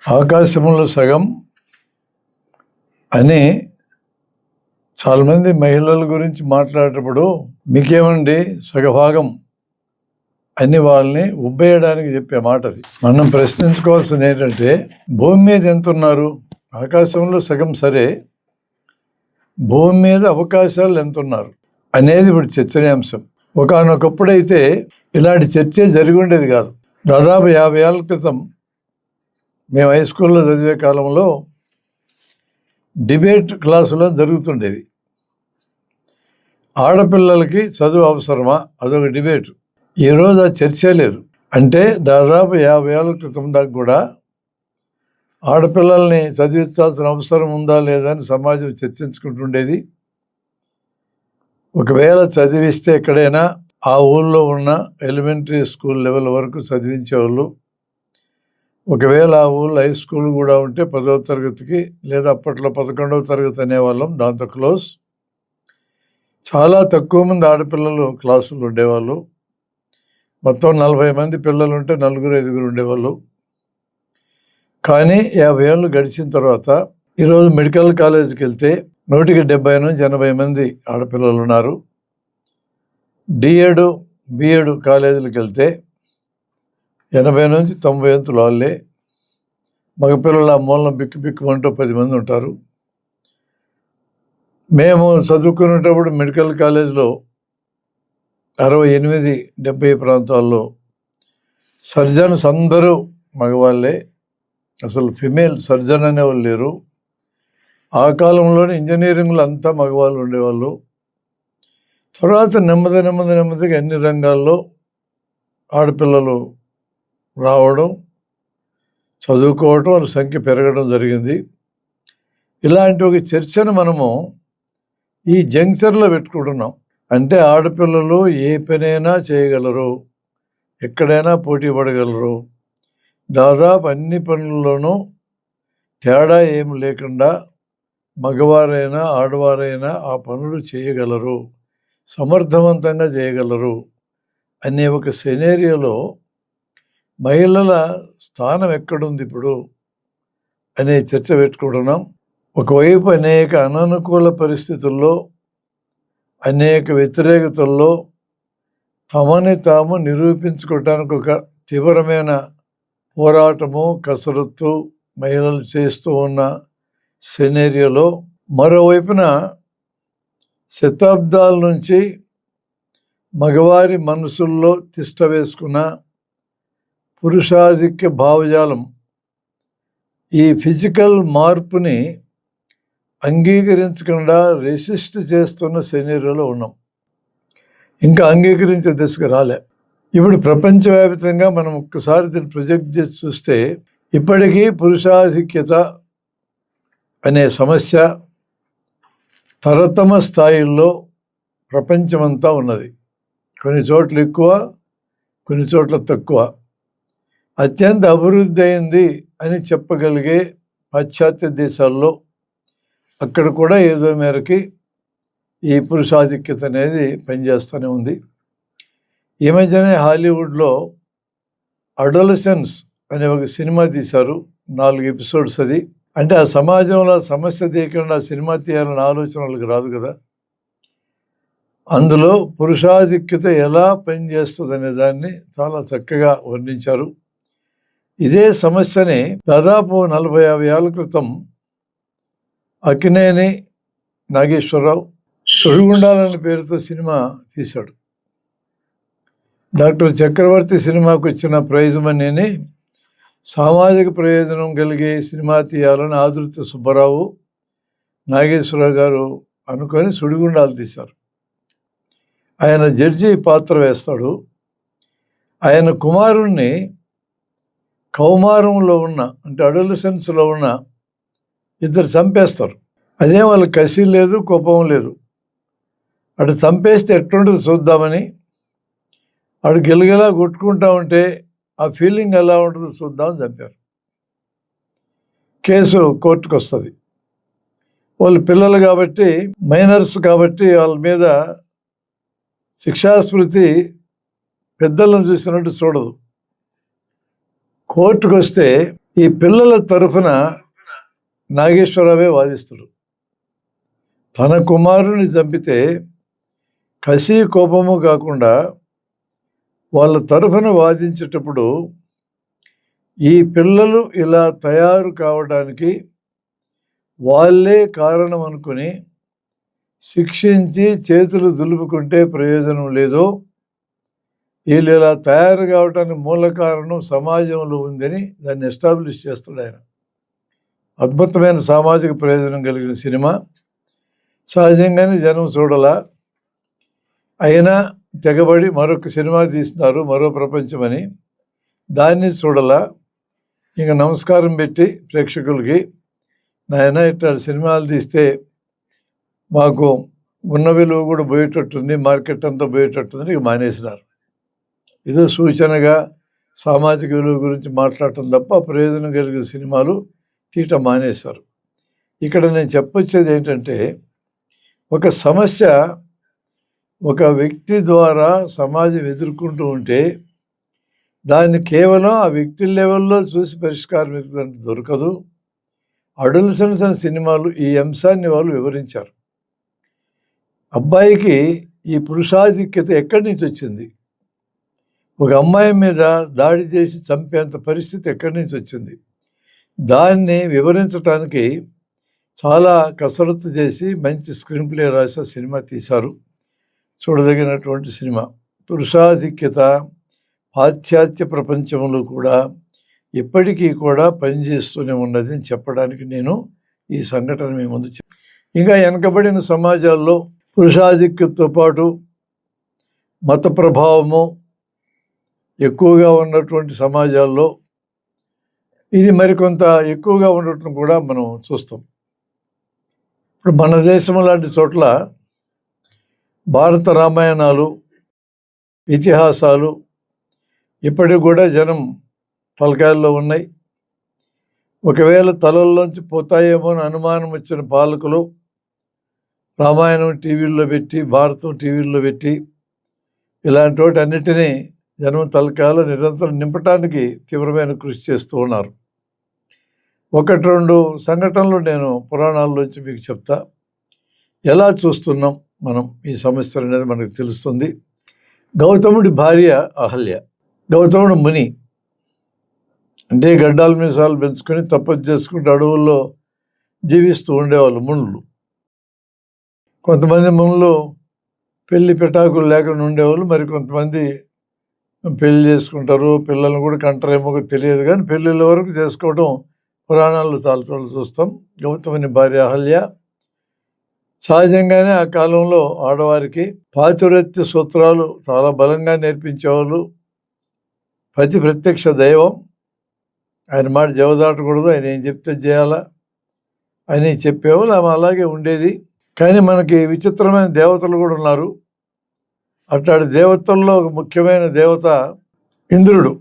ఆకాశంలో సగం అని చాలామంది మహిళల గురించి మాట్లాడేటప్పుడు మీకేమండి సగభాగం అని వాళ్ళని ఉబ్బేయడానికి చెప్పే మాట అది. మనం ప్రశ్నించుకోవాల్సింది ఏంటంటే, భూమి మీద ఎంత ఉన్నారు? ఆకాశంలో సగం సరే, భూమి మీద అవకాశాలు ఎంత ఉన్నారు అనేది ఇప్పుడు చర్చనీయాంశం. ఒకనొకప్పుడైతే ఇలాంటి చర్చ జరిగి ఉండేది కాదు. దాదాపు 50 ఏళ్ల క్రితం మేము హై స్కూల్లో చదివే కాలంలో డిబేట్ క్లాసులో జరుగుతుండేవి. ఆడపిల్లలకి చదువు అవసరమా? అదొక డిబేట్. ఈరోజు ఆ చర్చ లేదు. అంటే దాదాపు 50 ఏళ్ల క్రితం దాకా కూడా ఆడపిల్లల్ని చదివించాల్సిన అవసరం ఉందా లేదా అని సమాజం చర్చించుకుంటుండేది. ఒకవేళ చదివిస్తే ఎక్కడైనా ఆ ఊళ్ళో ఉన్న ఎలిమెంటరీ స్కూల్ లెవెల్ వరకు చదివించేవాళ్ళు. ఒకవేళ ఆ ఊళ్ళో హై స్కూల్ కూడా ఉంటే 10వ తరగతికి లేదా అప్పట్లో 11వ తరగతి అనేవాళ్ళం, దాంతో క్లోజ్. చాలా తక్కువ మంది ఆడపిల్లలు క్లాసులు ఉండేవాళ్ళు. మొత్తం 40 మంది పిల్లలు ఉంటే 4-5 ఉండేవాళ్ళు. కానీ 50 ఏళ్ళు గడిచిన తర్వాత ఈరోజు మెడికల్ కాలేజీకి వెళ్తే 170 నుంచి 80 మంది ఆడపిల్లలు ఉన్నారు. డిఎడ్ బిఎడ్ కాలేజీలకు వెళ్తే 80 నుంచి 90 అంతులు వాళ్ళే. మగపిల్లల మూలం బిక్కుమంటూ 10 మంది ఉంటారు. మేము చదువుకునేటప్పుడు మెడికల్ కాలేజీలో 68-70 ప్రాంతాల్లో సర్జన్స్ అందరూ మగవాళ్ళే. అసలు ఫిమేల్ సర్జన్ అనేవాళ్ళు లేరు. ఆ కాలంలోనే ఇంజనీరింగ్లో అంతా మగవాళ్ళు ఉండేవాళ్ళు. తర్వాత నెమ్మదిగా అన్ని రంగాల్లో ఆడపిల్లలు రావడం, చదువుకోవటం, వాళ్ళ సంఖ్య పెరగడం జరిగింది. ఇలాంటి ఒక చర్చను మనము ఈ జంక్షన్లో పెట్టుకుంటున్నాం. అంటే ఆడపిల్లలు ఏ పనైనా చేయగలరు, ఎక్కడైనా పోటీ పడగలరు, దాదాపు అన్ని పనుల్లోనూ తేడా ఏమి లేకుండా మగవారైనా ఆడవారైనా ఆ పనులు చేయగలరు, సమర్థవంతంగా చేయగలరు అనే ఒక సినారియోలో మహిళల స్థానం ఎక్కడుంది ఇప్పుడు అనే చర్చ పెట్టుకుంటున్నాం. ఒకవైపు అనేక అననుకూల పరిస్థితుల్లో, అనేక వ్యతిరేకతల్లో తమని తాము నిరూపించుకోవటానికి ఒక తీవ్రమైన పోరాటము, కసరత్తు మహిళలు చేస్తూ ఉన్న సినారియోలో, మరోవైపున శతాబ్దాల నుంచి మగవారి మనసుల్లో తిష్ట వేసుకున్న పురుషాధిక్య భావజాలం, ఈ ఫిజికల్ మార్పుని అంగీకరించకుండా రెసిస్ట్ చేస్తున్న సినారియోలో ఉన్నాం. ఇంకా అంగీకరించే దిశకు రాలే. ఇప్పుడు ప్రపంచవ్యాప్తంగా మనం ఒక్కసారి దీన్ని ప్రొజెక్ట్ చేసి చూస్తే ఇప్పటికీ పురుషాధిక్యత అనే సమస్య తరతమ స్థాయిల్లో ప్రపంచమంతా ఉన్నది. కొన్ని చోట్ల ఎక్కువ, కొన్ని చోట్ల తక్కువ. అత్యంత అభివృద్ధి అయింది అని చెప్పగలిగే పాశ్చాత్య దేశాల్లో అక్కడ కూడా ఏదో మేరకి ఈ పురుషాధిక్యత అనేది పనిచేస్తూనే ఉంది. ఈ మధ్యనే హాలీవుడ్లో అడోలసెన్స్ అనే ఒక సినిమా తీశారు, 4 ఎపిసోడ్స్. అది అంటే ఆ సమాజంలో సమస్య తీయకుండా సినిమా తీయాలన్న ఆలోచన వాళ్ళకి రాదు కదా. అందులో పురుషాధిక్యత ఎలా పనిచేస్తుంది అనే దాన్ని చాలా చక్కగా వర్ణించారు. ఇదే సమస్యని దాదాపు 40-50 ఏళ్ల క్రితం అక్కినేని నాగేశ్వరరావు సుడిగుండాలనే పేరుతో సినిమా తీశాడు. డాక్టర్ చక్రవర్తి సినిమాకు వచ్చిన ప్రైజ్ మనీని సామాజిక ప్రయోజనం కలిగే సినిమా తీయాలని ఆదుర్తి సుబ్బారావు, నాగేశ్వరరావు గారు అనుకొని సుడిగుండాలు తీశారు. ఆయన జడ్జి పాత్ర వేస్తాడు. ఆయన కుమారుణ్ణి కౌమారంలో ఉన్న, అంటే అడోలసెన్స్లో ఉన్న ఇద్దరు చంపేస్తారు. అదే వాళ్ళకి కసి లేదు, కోపం లేదు. అటు చంపేస్తే ఎట్లుంటుంది చూద్దామని, అటు గిలగిలా కొట్టుకుంటా ఉంటే ఆ ఫీలింగ్ ఎలా ఉంటుందో చూద్దామని చంపారు. కేసు కోర్టుకు వస్తుంది. వాళ్ళు పిల్లలు కాబట్టి, మైనర్స్ కాబట్టి వాళ్ళ మీద శిక్షాస్మృతి పెద్దలను చూసినట్టు చూడదు. కోర్టుకు వస్తే ఈ పిల్లల తరఫున నాగేశ్వరరావే వాదిస్తుడు. తన కుమారుని చంపితే కసి కోపము కాకుండా వాళ్ళ తరఫున వాదించేటప్పుడు ఈ పిల్లలు ఇలా తయారు కావడానికి వాళ్ళే కారణం అనుకుని శిక్షించి చేతులు దులుపుకుంటే ప్రయోజనం లేదు, వీళ్ళు ఇలా తయారు కావడానికి మూల కారణం సమాజంలో ఉందని దాన్ని ఎస్టాబ్లిష్ చేస్తాడు ఆయన. అద్భుతమైన సామాజిక ప్రయోజనం కలిగిన సినిమా. సహజంగానే జనం చూడాల, అయినా తెగబడి మరొక సినిమా తీస్తున్నారు, మరో ప్రపంచం అని. దాన్ని చూడాల. ఇంకా నమస్కారం పెట్టి ప్రేక్షకులకి, నాయన ఇట్లాంటి సినిమాలు తీస్తే మాకు ఉన్న విలువ కూడా పోయేటట్టుంది, మార్కెట్ అంతా పోయేటట్టుందని ఇక మానేసినారు. ఏదో సూచనగా సామాజిక విలువ గురించి మాట్లాడటం తప్ప ప్రయోజనం కలిగిన సినిమాలు తీయటం మానేశారు. ఇక్కడ నేను చెప్పొచ్చేది ఏంటంటే, ఒక సమస్య ఒక వ్యక్తి ద్వారా సమాజం ఎదుర్కొంటూ ఉంటే దాన్ని కేవలం ఆ వ్యక్తి లెవెల్లో చూసి పరిష్కారం ఎదుగుతుంటే దొరకదు. అడల్సెన్స్ అనే సినిమాలు ఈ అంశాన్ని వాళ్ళు వివరించారు. అబ్బాయికి ఈ పురుషాధిక్యత ఎక్కడి నుంచి వచ్చింది, ఒక అమ్మాయి మీద దాడి చేసి చంపేంత పరిస్థితి ఎక్కడి నుంచి వచ్చింది, దాన్ని వివరించడానికి చాలా కసరత్తు చేసి మంచి స్క్రీన్ ప్లే రాసి సినిమా తీశారు. చూడదగినటువంటి సినిమా. పురుషాధిక్యత పాశ్చాత్య ప్రపంచంలో కూడా ఇప్పటికీ కూడా పనిచేస్తూనే ఉన్నది అని చెప్పడానికి నేను ఈ సంఘటన మీ ముందు ఇంకా వెనకబడిన సమాజాల్లో పురుషాధిక్యతతో పాటు మత ప్రభావము ఎక్కువగా ఉన్నటువంటి సమాజాల్లో ఇది మరికొంత ఎక్కువగా ఉండటం కూడా మనం చూస్తాం. ఇప్పుడు మన దేశం లాంటి చోట్ల భారత రామాయణాలు, ఇతిహాసాలు ఇప్పటికి కూడా జనం తలకాయల్లో ఉన్నాయి. ఒకవేళ తలల్లోంచి పోతాయేమో అని అనుమానం వచ్చిన పాలకులు రామాయణం టీవీల్లో పెట్టి, భారతం టీవీల్లో పెట్టి ఇలాంటి వాటి అన్నిటినీ జనం తలకాయలు నిరంతరం నింపటానికి తీవ్రమైన కృషి చేస్తూ ఉన్నారు. ఒకటి రెండు సంఘటనలు నేను పురాణాల్లోంచి మీకు చెప్తా. ఎలా చూస్తున్నాం మనం ఈ సమస్యలు అనేది మనకు తెలుస్తుంది. గౌతముడి భార్య అహల్య. గౌతముడు ముని అంటే గడ్డాల మీసాలు పెంచుకొని తపస్సు చేసుకుంటూ అడవుల్లో జీవిస్తూ ఉండేవాళ్ళు మునులు. కొంతమంది మునులు పెళ్లి పెటాకులు లేకుండా ఉండేవాళ్ళు, మరి కొంతమంది పెళ్లి చేసుకుంటారు, పిల్లల్ని కూడా కంటారేమో తెలియదు, కానీ పెళ్ళిళ్ళ వరకు చేసుకోవడం పురాణాల్లో చాలా చోట్ల చూస్తాం. గౌతముని భార్య అహల్య. సహజంగానే ఆ కాలంలో ఆడవారికి పాతివ్రత్య సూత్రాలు చాలా బలంగా నేర్పించేవాళ్ళు. పతి ప్రత్యక్ష దైవం, ఆయన మాట జవదాటకూడదు, ఆయన ఏం చెప్తే చేయాలా అని చెప్పేవాళ్ళు. ఆమె అలాగే ఉండేది. కానీ మనకి విచిత్రమైన దేవతలు కూడా ఉన్నారు. అట్లాంటి దేవతల్లో ఒక ముఖ్యమైన దేవత ఇంద్రుడు,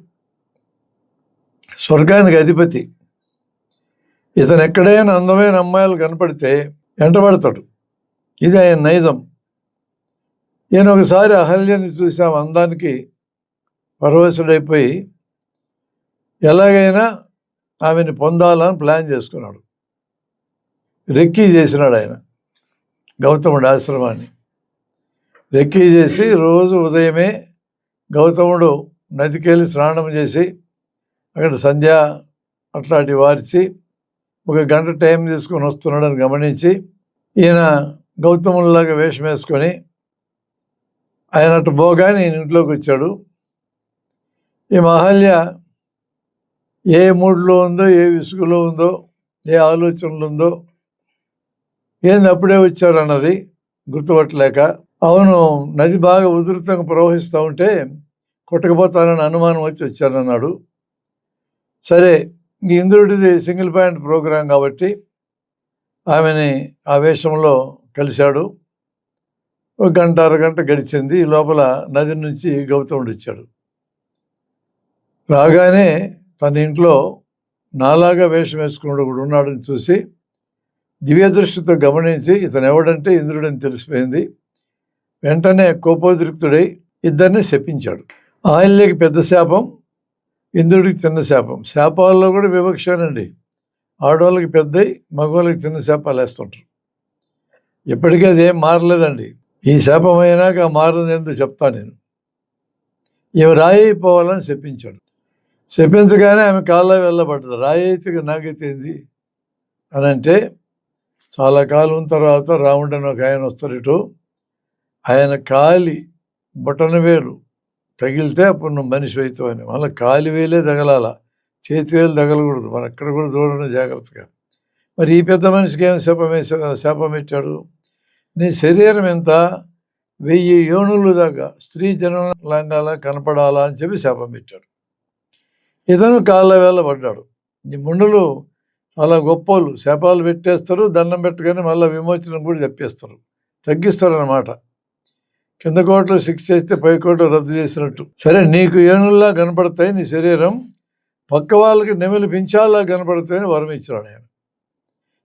స్వర్గానికి అధిపతి. ఇతను ఎక్కడైనా అందమైన అమ్మాయిలు కనపడితే వెంటబడతాడు. ఇది ఆయన నైజం. ఈయన ఒకసారి అహల్యని చూసి ఆమె అందానికి పరవశుడైపోయి ఎలాగైనా ఆమెను పొందాలని ప్లాన్ చేసుకున్నాడు. రెక్కీ చేసినాడు ఆయన గౌతముడి ఆశ్రమాన్ని. రెక్కీ చేసి రోజు ఉదయమే గౌతముడు నదికెళ్ళి స్నానం చేసి అక్కడ సంధ్య అట్లాంటి వార్చి ఒక గంట టైం తీసుకొని వస్తున్నాడని గమనించి ఈయన గౌతముడిలాగా వేషం వేసుకొని ఆయన అటు పోగానే ఈయన ఇంట్లోకి వచ్చాడు. ఈ అహల్య ఏ మూడ్లో ఉందో, ఏ విసుగులో ఉందో, ఏ ఆలోచనలు ఉందో, ఏంది అప్పుడే వచ్చారు అన్నది గుర్తుపట్టలేక, అవును నది బాగా ఉధృతంగా ప్రవహిస్తూ ఉంటే కొట్టకపోతానని అనుమానం వచ్చి వచ్చానన్నాడు. సరే, ఇంక ఇంద్రుడిది సింగిల్ పాయింట్ ప్రోగ్రాం కాబట్టి ఆమెని ఆ వేషంలో కలిశాడు. ఒక గంట అరగంట గడిచింది. ఈ లోపల నది నుంచి గౌతముడు వచ్చాడు. రాగానే తన ఇంట్లో నాలాగా వేషం వేసుకున్నాడు కూడా ఉన్నాడని చూసి దివ్య దృష్టితో గమనించి ఇతను ఎవడంటే ఇంద్రుడని తెలిసిపోయింది. వెంటనే కోపోద్రిక్తుడై ఇద్దరిని శపించాడు. ఆయనకి పెద్ద శాపం, ఇంద్రుడికి చిన్న శాపం. శాపాల్లో కూడా వివక్షానండి. ఆడవాళ్ళకి పెద్దయి, మగవాళ్ళకి చిన్న శాపాలు వేస్తుంటారు. ఇప్పటికీ అదేం మారలేదండి. ఈ శాపం అయినాక మారింది ఏందో చెప్తా నేను. ఈమె రాయి అయిపోవాలని శపించాడు. శపించగానే ఆమె కాళ్ళ వెళ్ళబడ్డది. రాయి అయితే నాకైతే ఏంది అని అంటే, చాలా కాలం తర్వాత రాముడు అని ఒక ఆయన వస్తారు ఇటు. ఆయన కాలి బొటన వేలు తగిలితే అప్పుడు నువ్వు మనిషి అవుతావు అని. మళ్ళీ కాలి వేలే తగలాల, చేతి వేలు తగలకూడదు. మనం అక్కడ కూడా చూడండి జాగ్రత్తగా. మరి ఈ పెద్ద మనిషికి ఏం శాపం పెట్టాడు? నీ శరీరం ఎంత 1000 యోనులు దాకా స్త్రీ జనలాగా కనపడాలా అని చెప్పి శాపం పెట్టాడు. ఇతను కాళ్ళ వేళ పడ్డాడు. ఈ ముండులు చాలా గొప్పోళ్ళు, శాపాలు పెట్టేస్తారు, దండం పెట్టగానే మళ్ళీ విమోచనం కూడా చెప్పేస్తారు, తగ్గిస్తారు అన్నమాట. కింద కోట్లు శిక్ష చేస్తే పై కోట్లు రద్దు చేసినట్టు. సరే, నీకు ఏనుల్లా కనపడతాయి నీ శరీరం, పక్క వాళ్ళకి నెమలి పించాల్లా కనపడతాయని వరం ఇచ్చాడు ఆయన.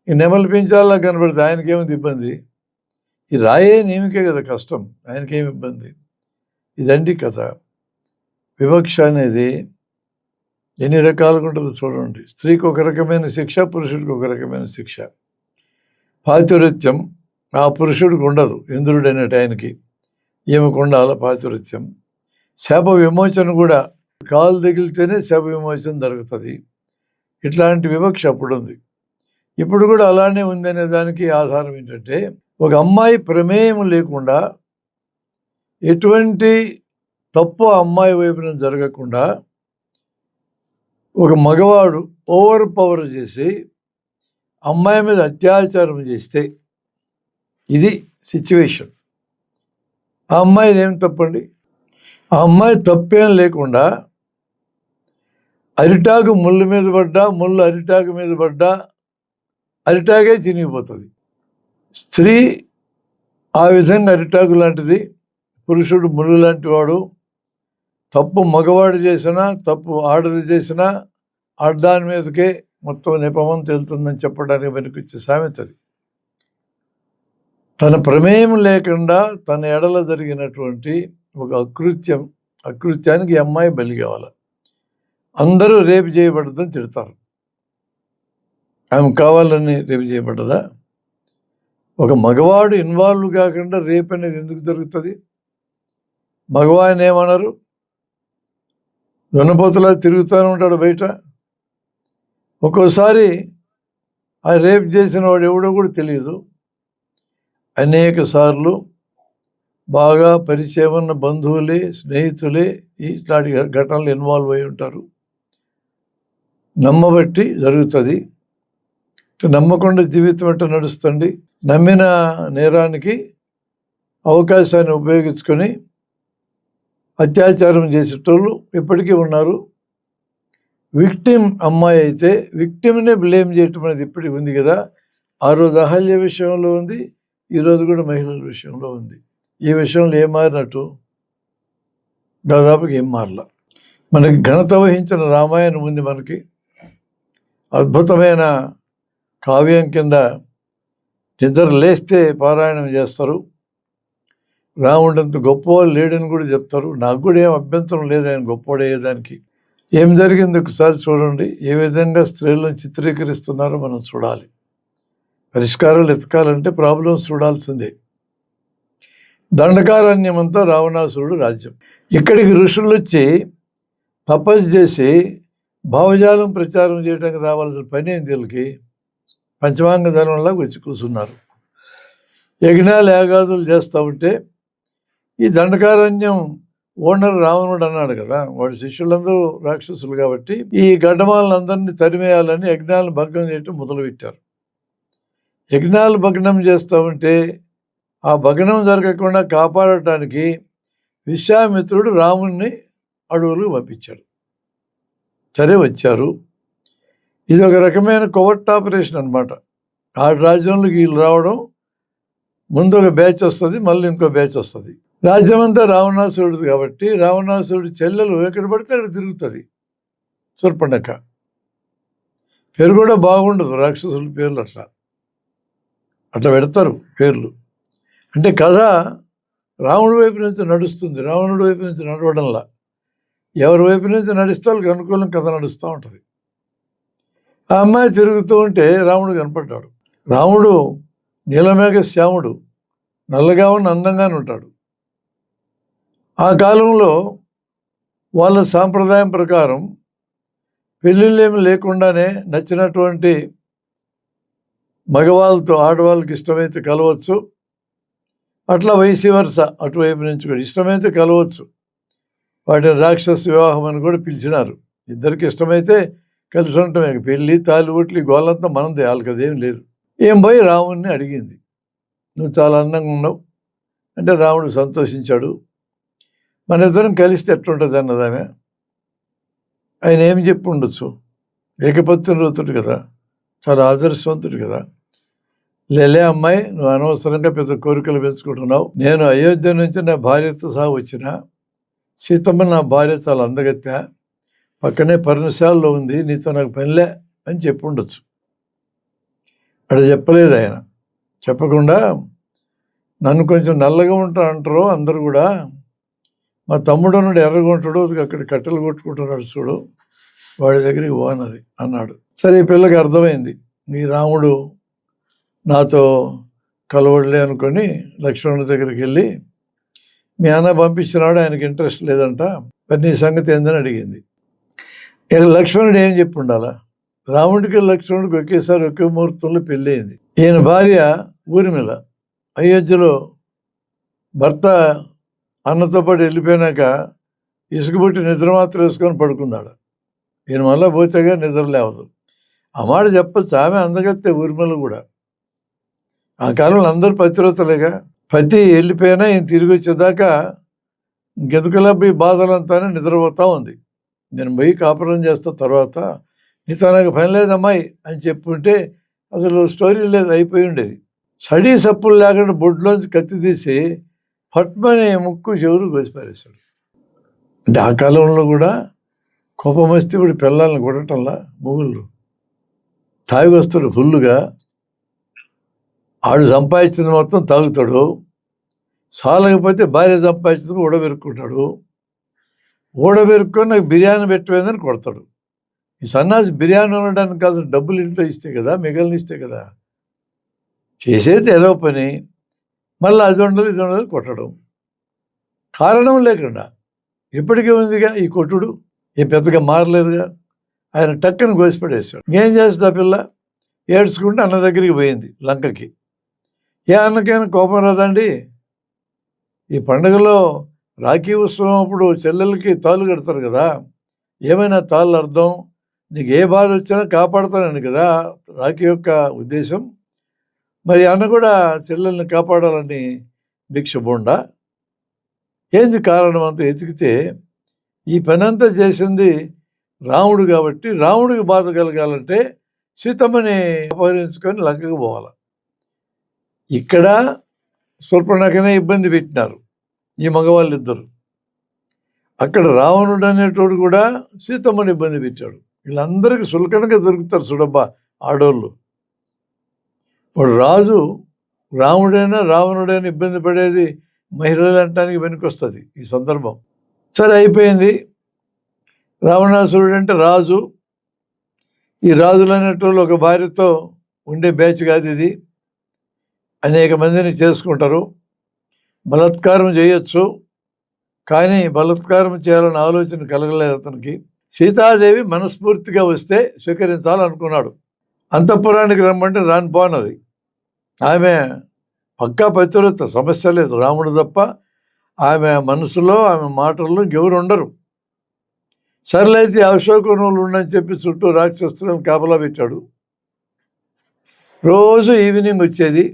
ఈ నెమలి పించాల్లా కనపడితే ఆయనకేమింది ఇబ్బంది? ఈ రాయే నీమికే కదా కష్టం, ఆయనకేమి ఇబ్బంది? ఇదండి కథ. వివక్ష అనేది ఎన్ని రకాలుగా ఉంటుందో చూడండి. స్త్రీకి ఒక రకమైన శిక్ష, పురుషుడికి ఒక రకమైన శిక్ష. పాతివృత్యం ఆ పురుషుడికి ఉండదు, ఇంద్రుడు అనేటి ఆయనకి. ఈమెకు ఉండాల పాతివృత్యం. శాప విమోచన కూడా కాలు తగిలితేనే శాప విమోచన జరుగుతుంది. ఇట్లాంటి వివక్ష అప్పుడు ఉంది, ఇప్పుడు కూడా అలానే ఉంది అనే దానికి ఆధారం ఏంటంటే, ఒక అమ్మాయి ప్రమేయం లేకుండా, ఎటువంటి తప్పు అమ్మాయి వైపున జరగకుండా ఒక మగవాడు ఓవర్ పవర్ చేసి అమ్మాయి మీద అత్యాచారం చేస్తే, ఇది సిచ్యువేషన్. ఆ అమ్మాయిది ఏం తప్పండి? ఆ అమ్మాయి తప్పేం లేకుండా అరిటాకు ముళ్ళు మీద పడ్డా, ముళ్ళు అరిటాకు మీద పడ్డా అరిటాకే చినిగిపోతుంది. స్త్రీ ఆ విధంగా అరిటాకు లాంటిది, పురుషుడు ముళ్ళు లాంటి వాడు. తప్పు మగవాడు చేసినా, తప్పు ఆడది చేసినా ఆడదాని మీదకే మొత్తం నెపమం తేలుతుందని చెప్పడానికి వెనుకొచ్చే సామెతది. తన ప్రమేయం లేకుండా తన ఎడల జరిగినటువంటి ఒక అకృత్యానికి ఈ అమ్మాయి బలి కావాలి. అందరూ రేపు చేయబడ్డదని తిడతారు. ఆమె కావాలని రేపు చేయబడ్డదా? ఒక మగవాడు ఇన్వాల్వ్ కాకుండా రేపు అనేది ఎందుకు జరుగుతుంది? మగవాడిని ఏమన్నారు? దున్నపోతులా తిరుగుతూనే ఉంటాడు బయట. ఒక్కోసారి ఆ రేప్ చేసిన వాడు ఎవడో కూడా తెలియదు. అనేక సార్లు బాగా పరిచయం ఉన్న బంధువులే, స్నేహితులే ఇట్లాంటి ఘటనలు ఇన్వాల్వ్ అయి ఉంటారు. నమ్మబట్టి జరుగుతుంది. నమ్మకుండా జీవితం ఎట్లా నడుస్తుంది? నమ్మిన నేరానికి అవకాశాన్ని ఉపయోగించుకొని అత్యాచారం చేసేటోళ్ళు ఇప్పటికీ ఉన్నారు. విక్టిమ్ అమ్మాయి అయితే విక్టిమ్నే బ్లేమ్ చేయటం అనేది ఇప్పటికీ ఉంది కదా. ఆ రోజు అహల్య విషయంలో ఉంది, ఈరోజు కూడా మహిళల విషయంలో ఉంది. ఈ విషయంలో ఏం మారినట్టు? దాదాపుగా ఏం మారలా. మనకి ఘనత వహించిన రామాయణం ఉంది. మనకి అద్భుతమైన కావ్యం కింద నిద్ర లేస్తే పారాయణం చేస్తారు. రాముడంత గొప్పవాళ్ళు లేడని కూడా చెప్తారు. నాకు కూడా ఏం అభ్యంతరం లేదు ఆయన గొప్పవాడయ్యేదానికి. ఏం జరిగింది ఒకసారి చూడండి. ఏ విధంగా స్త్రీలను చిత్రీకరిస్తున్నారో మనం చూడాలి. పరిష్కారాలు ఎతకాలంటే ప్రాబ్లమ్స్ చూడాల్సిందే. దండకారణ్యమంతా రావణాసురుడు రాజ్యం. ఇక్కడికి ఋషులు వచ్చి తపస్సు చేసి భావజాలం ప్రచారం చేయడానికి రావాల్సిన పని ఏంది? వీళ్ళకి పంచమాంగ ధర్మంలాగా వచ్చి కూర్చున్నారు. యజ్ఞాలు యాగాదులు చేస్తూ ఉంటే ఈ దండకారణ్యం ఓనర్ రావణుడు అన్నాడు కదా, వాడి శిష్యులందరూ రాక్షసులు కాబట్టి ఈ గడ్డమాలందరినీ తరిమేయాలని యజ్ఞాలను భగ్నం చేయటం మొదలుపెట్టారు. యజ్ఞాలు భగ్నం చేస్తూ ఉంటే ఆ భగ్నం జరగకుండా కాపాడటానికి విశ్వామిత్రుడు రాముణ్ణి అడవులకు పంపించాడు. సరే, వచ్చారు. ఇది ఒక రకమైన కోవర్ట్ ఆపరేషన్ అనమాట. ఆ రాజ్యంలోకి వీళ్ళు రావడం, ముందు ఒక బ్యాచ్ వస్తుంది, మళ్ళీ ఇంకో బ్యాచ్ వస్తుంది. రాజ్యం అంతా రావణాసురుడు కాబట్టి రావణాసురుడి చెల్లెలు ఎక్కడ పడితే అక్కడ తిరుగుతుంది. శూర్పణఖ పేరు కూడా బాగుండదు, రాక్షసుల పేర్లు అట్లా పెడతారు పేర్లు. అంటే కథ రావణుడి వైపు నుంచి నడుస్తుంది, రావణుడి వైపు నుంచి నడవడంలా. ఎవరి వైపు నుంచి నడిస్తే వాళ్ళకి అనుకూలం కథ నడుస్తూ ఉంటుంది. ఆ అమ్మాయి తిరుగుతూ ఉంటే రాముడు కనపడ్డాడు. రాముడు నీలమేఘ శ్యాముడు, నల్లగా ఉన్న అందంగానే ఉంటాడు. ఆ కాలంలో వాళ్ళ సాంప్రదాయం ప్రకారం పెళ్ళిళ్ళేమి లేకుండానే నచ్చినటువంటి మగవాళ్ళతో ఆడవాళ్ళకి ఇష్టమైతే కలవచ్చు, అట్లా వైసి వరుస అటువైపు నుంచి కూడా ఇష్టమైతే కలవచ్చు. వాటిని రాక్షస వివాహం అని కూడా పిలిచినారు. ఇద్దరికి ఇష్టమైతే కలిసి ఉండటమే, పెళ్ళి తాలిబొట్లు ఈ గోళ్ళంతా మనది, వాళ్ళకి అదేం లేదు. ఏం పోయి రాముడిని అడిగింది, నువ్వు చాలా అందంగా ఉన్నావు అంటే రాముడు సంతోషించాడు. మన ఇద్దరం కలిస్తే ఎట్లుంటుంది అన్నది ఆమె. ఆయన ఏం చెప్పి ఉండొచ్చు, ఏకపత్నివ్రతుడు కదా, చాలా ఆదర్శవంతుడు కదా. లేలే అమ్మాయి, నువ్వు అనవసరంగా పెద్ద కోరికలు పెంచుకుంటున్నావు. నేను అయోధ్య నుంచి నా భార్యతో సహా వచ్చిన, సీతమ్మ నా భార్య చాలా అందగత్తె, పక్కనే పర్ణశాలలో ఉంది, నీతో నాకు పనిలే అని చెప్పి ఉండొచ్చు. అక్కడ చెప్పలేదు ఆయన. చెప్పకుండా నన్ను కొంచెం నల్లగా ఉంటా అంటారు అందరు కూడా, మా తమ్ముడు అన్నాడు ఎర్రగా ఉంటాడు, అక్కడ కట్టెలు కొట్టుకుంటున్నాడు చూడు, వాడి దగ్గరికి పోనది అన్నాడు. సరే, ఈ పిల్లకి అర్థమైంది, నీ రాముడు నాతో కలవడలే అనుకొని లక్ష్మణుడి దగ్గరికి వెళ్ళి, మీ అన్న పంపించినాడు, ఆయనకి ఇంట్రెస్ట్ లేదంట, మరి నీ సంగతి ఏందని అడిగింది. ఇక లక్ష్మణుడు ఏం చెప్పి ఉండాలా, రాముడికి లక్ష్మణుడికి ఒకేసారి ఒకే ముహూర్తంలో పెళ్ళి అయింది. ఈయన భార్య ఊర్మిళ అయోధ్యలో భర్త అన్నతో పాటు వెళ్ళిపోయినాక ఇసుకబుట్టి నిద్ర మాత్రం వేసుకొని పడుకున్నాడు. ఈయన మళ్ళీ పోతేగా నిద్ర లేవదు. ఆ మాట చెప్పచ్చు, ఆమె అందగత్తే ఊర్మిళ కూడా. ఆ కాలంలో అందరూ పతివ్రతలేగా. పతి వెళ్ళిపోయినా ఈయన తిరిగి వచ్చేదాకా ఇంకెందుకలా ఈ బాధలంతానే నిద్రపోతూ ఉంది. నేను పోయి కాపురం చేస్తా, తర్వాత నీతో నాకు పని లేదమ్మాయి అని చెప్పుంటే అసలు స్టోరీ లేదు, అయిపోయి ఉండేది. సడీ సప్పులు లేకుండా బొడ్లోంచి కత్తి తీసి పట్మని ముక్కు చెవులు కోసిపారేశాడు. అంటే ఆ కాలంలో కూడా కోపం వస్తే ఇప్పుడు పిల్లల్ని కొట్టటంలా మొగుళ్ళు తాగి వస్తాడు ఫుల్లుగా, ఆడు సంపాదించింది మొత్తం తాగుతాడు, సాలకపోతే భార్య సంపాదించింది ఊడబెరుక్కుంటాడు, ఊడబెరుక్కొని నాకు బిర్యానీ పెట్టిపోయిందని కొడతాడు. ఈ సన్నాసి బిర్యానీ ఉండడానికి కాదు, డబ్బులు ఇంట్లో ఇస్తే కదా, మిగిలిన ఇస్తే కదా, చేసేది ఏదో పని, మళ్ళీ అది ఉండదు ఇది ఉండదు కొట్టడం, కారణం లేకుండా. ఇప్పటికీ ఉందిగా ఈ కొట్టుడు, ఏం పెద్దగా మారలేదుగా. ఆయన టక్కని కోసిపడేశాడు. ఏం చేస్తుంది ఆ పిల్ల, ఏడ్చుకుంటే అన్న దగ్గరికి పోయింది లంకకి. ఏ అన్నకైనా కోపం రాదండి? ఈ పండుగలో రాఖీ ఉత్సవం అప్పుడు చెల్లెలకి తాళ్ళు కడతారు కదా, ఏమైనా తాళ్ళు అర్థం, నీకు ఏ బాధ వచ్చినా కాపాడుతానని కదా రాఖీ యొక్క ఉద్దేశం. మరి అన్న కూడా చెల్లెల్ని కాపాడాలని దీక్ష బోండా. ఏంది కారణం అంతా ఎతికితే ఈ పని అంతా చేసింది రాముడు కాబట్టి, రాముడికి బాధ కలగాలంటే సీతమ్మని అపహరించుకొని లంకకు పోవాలి. ఇక్కడ శూర్పణఖనే ఇబ్బంది పెట్టినారు ఈ మగవాళ్ళిద్దరు. అక్కడ రావణుడు అనేటోడు కూడా సీతమ్మని ఇబ్బంది పెట్టాడు. వీళ్ళందరికీ సులకనగా దొరుకుతారు చూడబ్బా ఆడోళ్ళు. వాడు రాజు రాముడైనా రావణుడైనా ఇబ్బంది పడేది మహిళలు అంటానికి వెనుకొస్తుంది ఈ సందర్భం. సరే, అయిపోయింది. రావణాసురుడు అంటే రాజు. ఈ రాజులు అనేటోళ్ళు ఒక భార్యతో ఉండే బ్యాచ్ కాదు ఇది, అనేక మందిని చేసుకుంటారు. బలాత్కారం చేయొచ్చు, కానీ బలాత్కారం చేయాలన్న ఆలోచన కలగలేదు అతనికి. సీతాదేవి మనస్ఫూర్తిగా వస్తే స్వీకరించాలనుకున్నాడు. అంతఃపురానికి రమ్మంటే రానిపోనది. ఆమె పక్కా పతివ్రత, సమస్య లేదు, రాముడు తప్ప ఆమె మనసులో ఆమె మాటల్లో ఎవరు ఉండరు. సర్లైతే అశోకనులు ఉండని చెప్పి చుట్టూ రాక్షసులను కాపలా పెట్టాడు. రోజు ఈవినింగ్ వచ్చేది.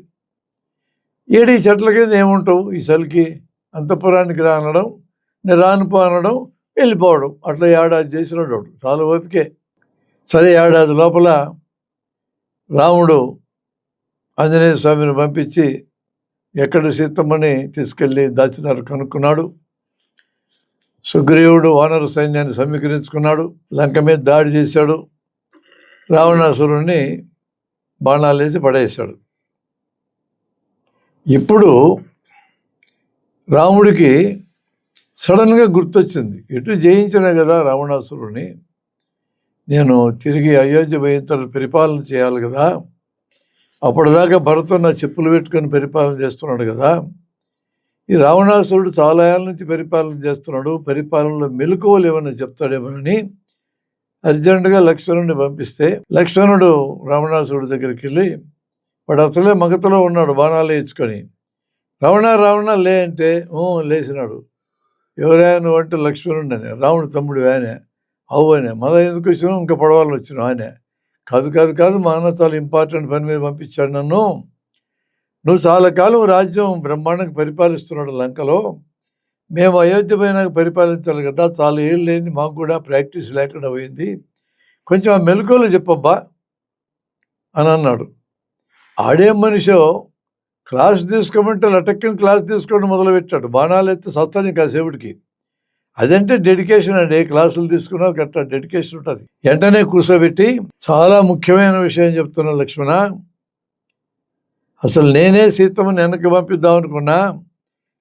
ఏడు ఈ చెట్ల కింద ఏముంటావు ఈ చలికి, అంతఃపురానికి రానడం, నేను రానుపో అనడం, వెళ్ళిపోవడం, అట్లా ఏడాది చేసినాడు. చాలా ఓపికే. సరే, ఏడాది లోపల రాముడు ఆంజనేయ స్వామిని పంపించి ఎక్కడ సీతమ్మని తీసుకెళ్ళి దాచినారు కనుక్కున్నాడు. సుగ్రీవుడు వానర సైన్యాన్ని సమీకరించుకున్నాడు, లంక మీద దాడి చేశాడు, రావణాసురుణ్ణి బాణాలు వేసి పడేశాడు. ఇప్పుడు రాముడికి సడన్గా గుర్తొచ్చింది, ఎటు జయించినా కదా రావణాసురుని, నేను తిరిగి అయోధ్య పోయిన తర్వాత పరిపాలన చేయాలి కదా, అప్పటిదాకా భరతుడు నా చెప్పులు పెట్టుకొని పరిపాలన చేస్తున్నాడు కదా, ఈ రావణాసురుడు చాలా ఏళ్ళ నుంచి పరిపాలన చేస్తున్నాడు, పరిపాలనలో మెలకువలు ఏమన్నా చెప్తాడేమోనని అర్జెంటుగా లక్ష్మణుడిని పంపిస్తే, లక్ష్మణుడు రావణాసురుడి దగ్గరికి వెళ్ళి, వాడు అసలే మగతలో ఉన్నాడు బాణాలు వేయించుకొని, రావణ లే అంటే లేచినాడు. ఎవరైనా నువ్వు అంటే లక్ష్మణుడు అని, రాముడు తమ్ముడు ఆయనే, అవు అనే, మళ్ళీ ఎందుకు వచ్చినావు, ఇంకా పడవాలని వచ్చినావు ఆయనే, కాదు మా అన్న చాలా ఇంపార్టెంట్ పని మీద పంపించాడు నన్ను, నువ్వు చాలా కాలం రాజ్యం బ్రహ్మాండంగా పరిపాలిస్తున్నాడు లంకలో, మేము అయోధ్య పోయినాక పరిపాలించాలి కదా, చాలా ఏళ్ళు లేని మాకు కూడా ప్రాక్టీస్ లేకుండా పోయింది, కొంచెం ఆ మెలకువలు చెప్పబ్బా అని అన్నాడు. ఆడేం మనిషో క్లాస్ తీసుకోమంటే లటక్కని క్లాస్ తీసుకోవడం మొదలుపెట్టాడు, బాణాలు ఎత్తి సస్తాను కాసేపుడికి. అదంటే డెడికేషన్ అండి, క్లాసులు తీసుకున్నా గట్రా డెడికేషన్ ఉంటుంది. వెంటనే కూర్చోబెట్టి, చాలా ముఖ్యమైన విషయం చెప్తున్నా లక్ష్మణ, అసలు నేనే సీతమ్మని వెనక్కి పంపిద్దాం అనుకున్నా,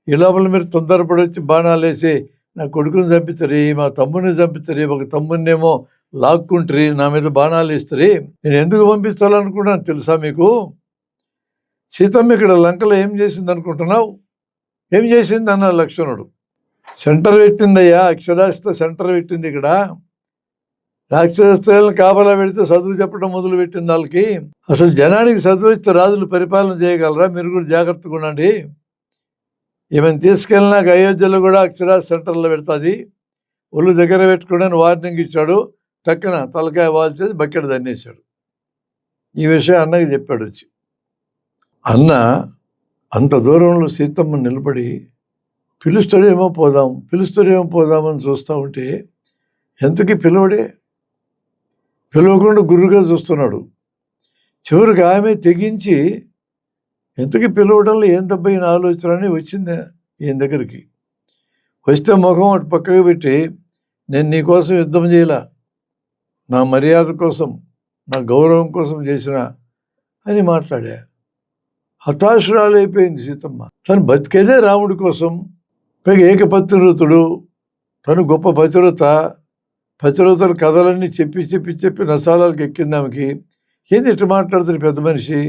ఈ లోపల మీరు తొందరపడి వచ్చి బాణాలు వేసి నా కొడుకుని చంపుతారు, మా తమ్ముడిని చంపుతారు, ఒక తమ్ముడినేమో లాక్కుంటారు, నా మీద బాణాలు ఇస్తారు, నేను ఎందుకు పంపించాలనుకున్నాను తెలుసా మీకు? సీతమ్మ ఇక్కడ లంకలో ఏం చేసింది అనుకుంటున్నావు? ఏం చేసింది అన్న లక్ష్మణుడు. సెంటర్ పెట్టిందయ్యా, అక్షరాస్యత సెంటర్ పెట్టింది ఇక్కడ, రాక్షసత్రాలను కాపలా పెడితే చదువు చెప్పడం మొదలు పెట్టింది వాళ్ళకి. అసలు జనానికి చదువు ఇస్తే రాజులు పరిపాలన చేయగలరా? మీరు కూడా జాగ్రత్తగా ఉండండి, ఈమెను తీసుకెళ్ళినాక అయోధ్యలో కూడా అక్షరాస్యత సెంటర్లో పెడుతుంది, ఒళ్ళు దగ్గర పెట్టుకోవడానికి వార్నింగ్ ఇచ్చాడు, టక్కున తలకాయ వాల్చేసి బకెట్ దన్నేశాడు. ఈ విషయం అన్నకి చెప్పాడు వచ్చి. అన్న అంత దూరంలో సీతమ్మ నిలబడి పిలుస్తాడేమో పోదామని చూస్తూ ఉంటే, ఎంతకీ పిలవకుండా గుర్రుగా చూస్తున్నాడు. చివరికి ఆమె తెగించి ఎంతకీ పిలవడంలో ఏం దెబ్బైన ఆలోచన అని వచ్చింది ఈయన దగ్గరికి. వస్తే ముఖం అటు పక్కకు పెట్టి, నేను నీకోసం యుద్ధం చేయలా, నా మర్యాద కోసం, నా గౌరవం కోసం చేసిన అని మాట్లాడా. హతాశురాలైపోయింది సీతమ్మ. తను బతికేదే రాముడి కోసం, పైగా ఏకపతివ్రతుడు, తను గొప్ప పతివ్రతల కథలన్నీ చెప్పి నసాలాలకు ఎక్కింది ఆమెకి. ఏంది ఇట్లా మాట్లాడుతుంది పెద్ద మనిషి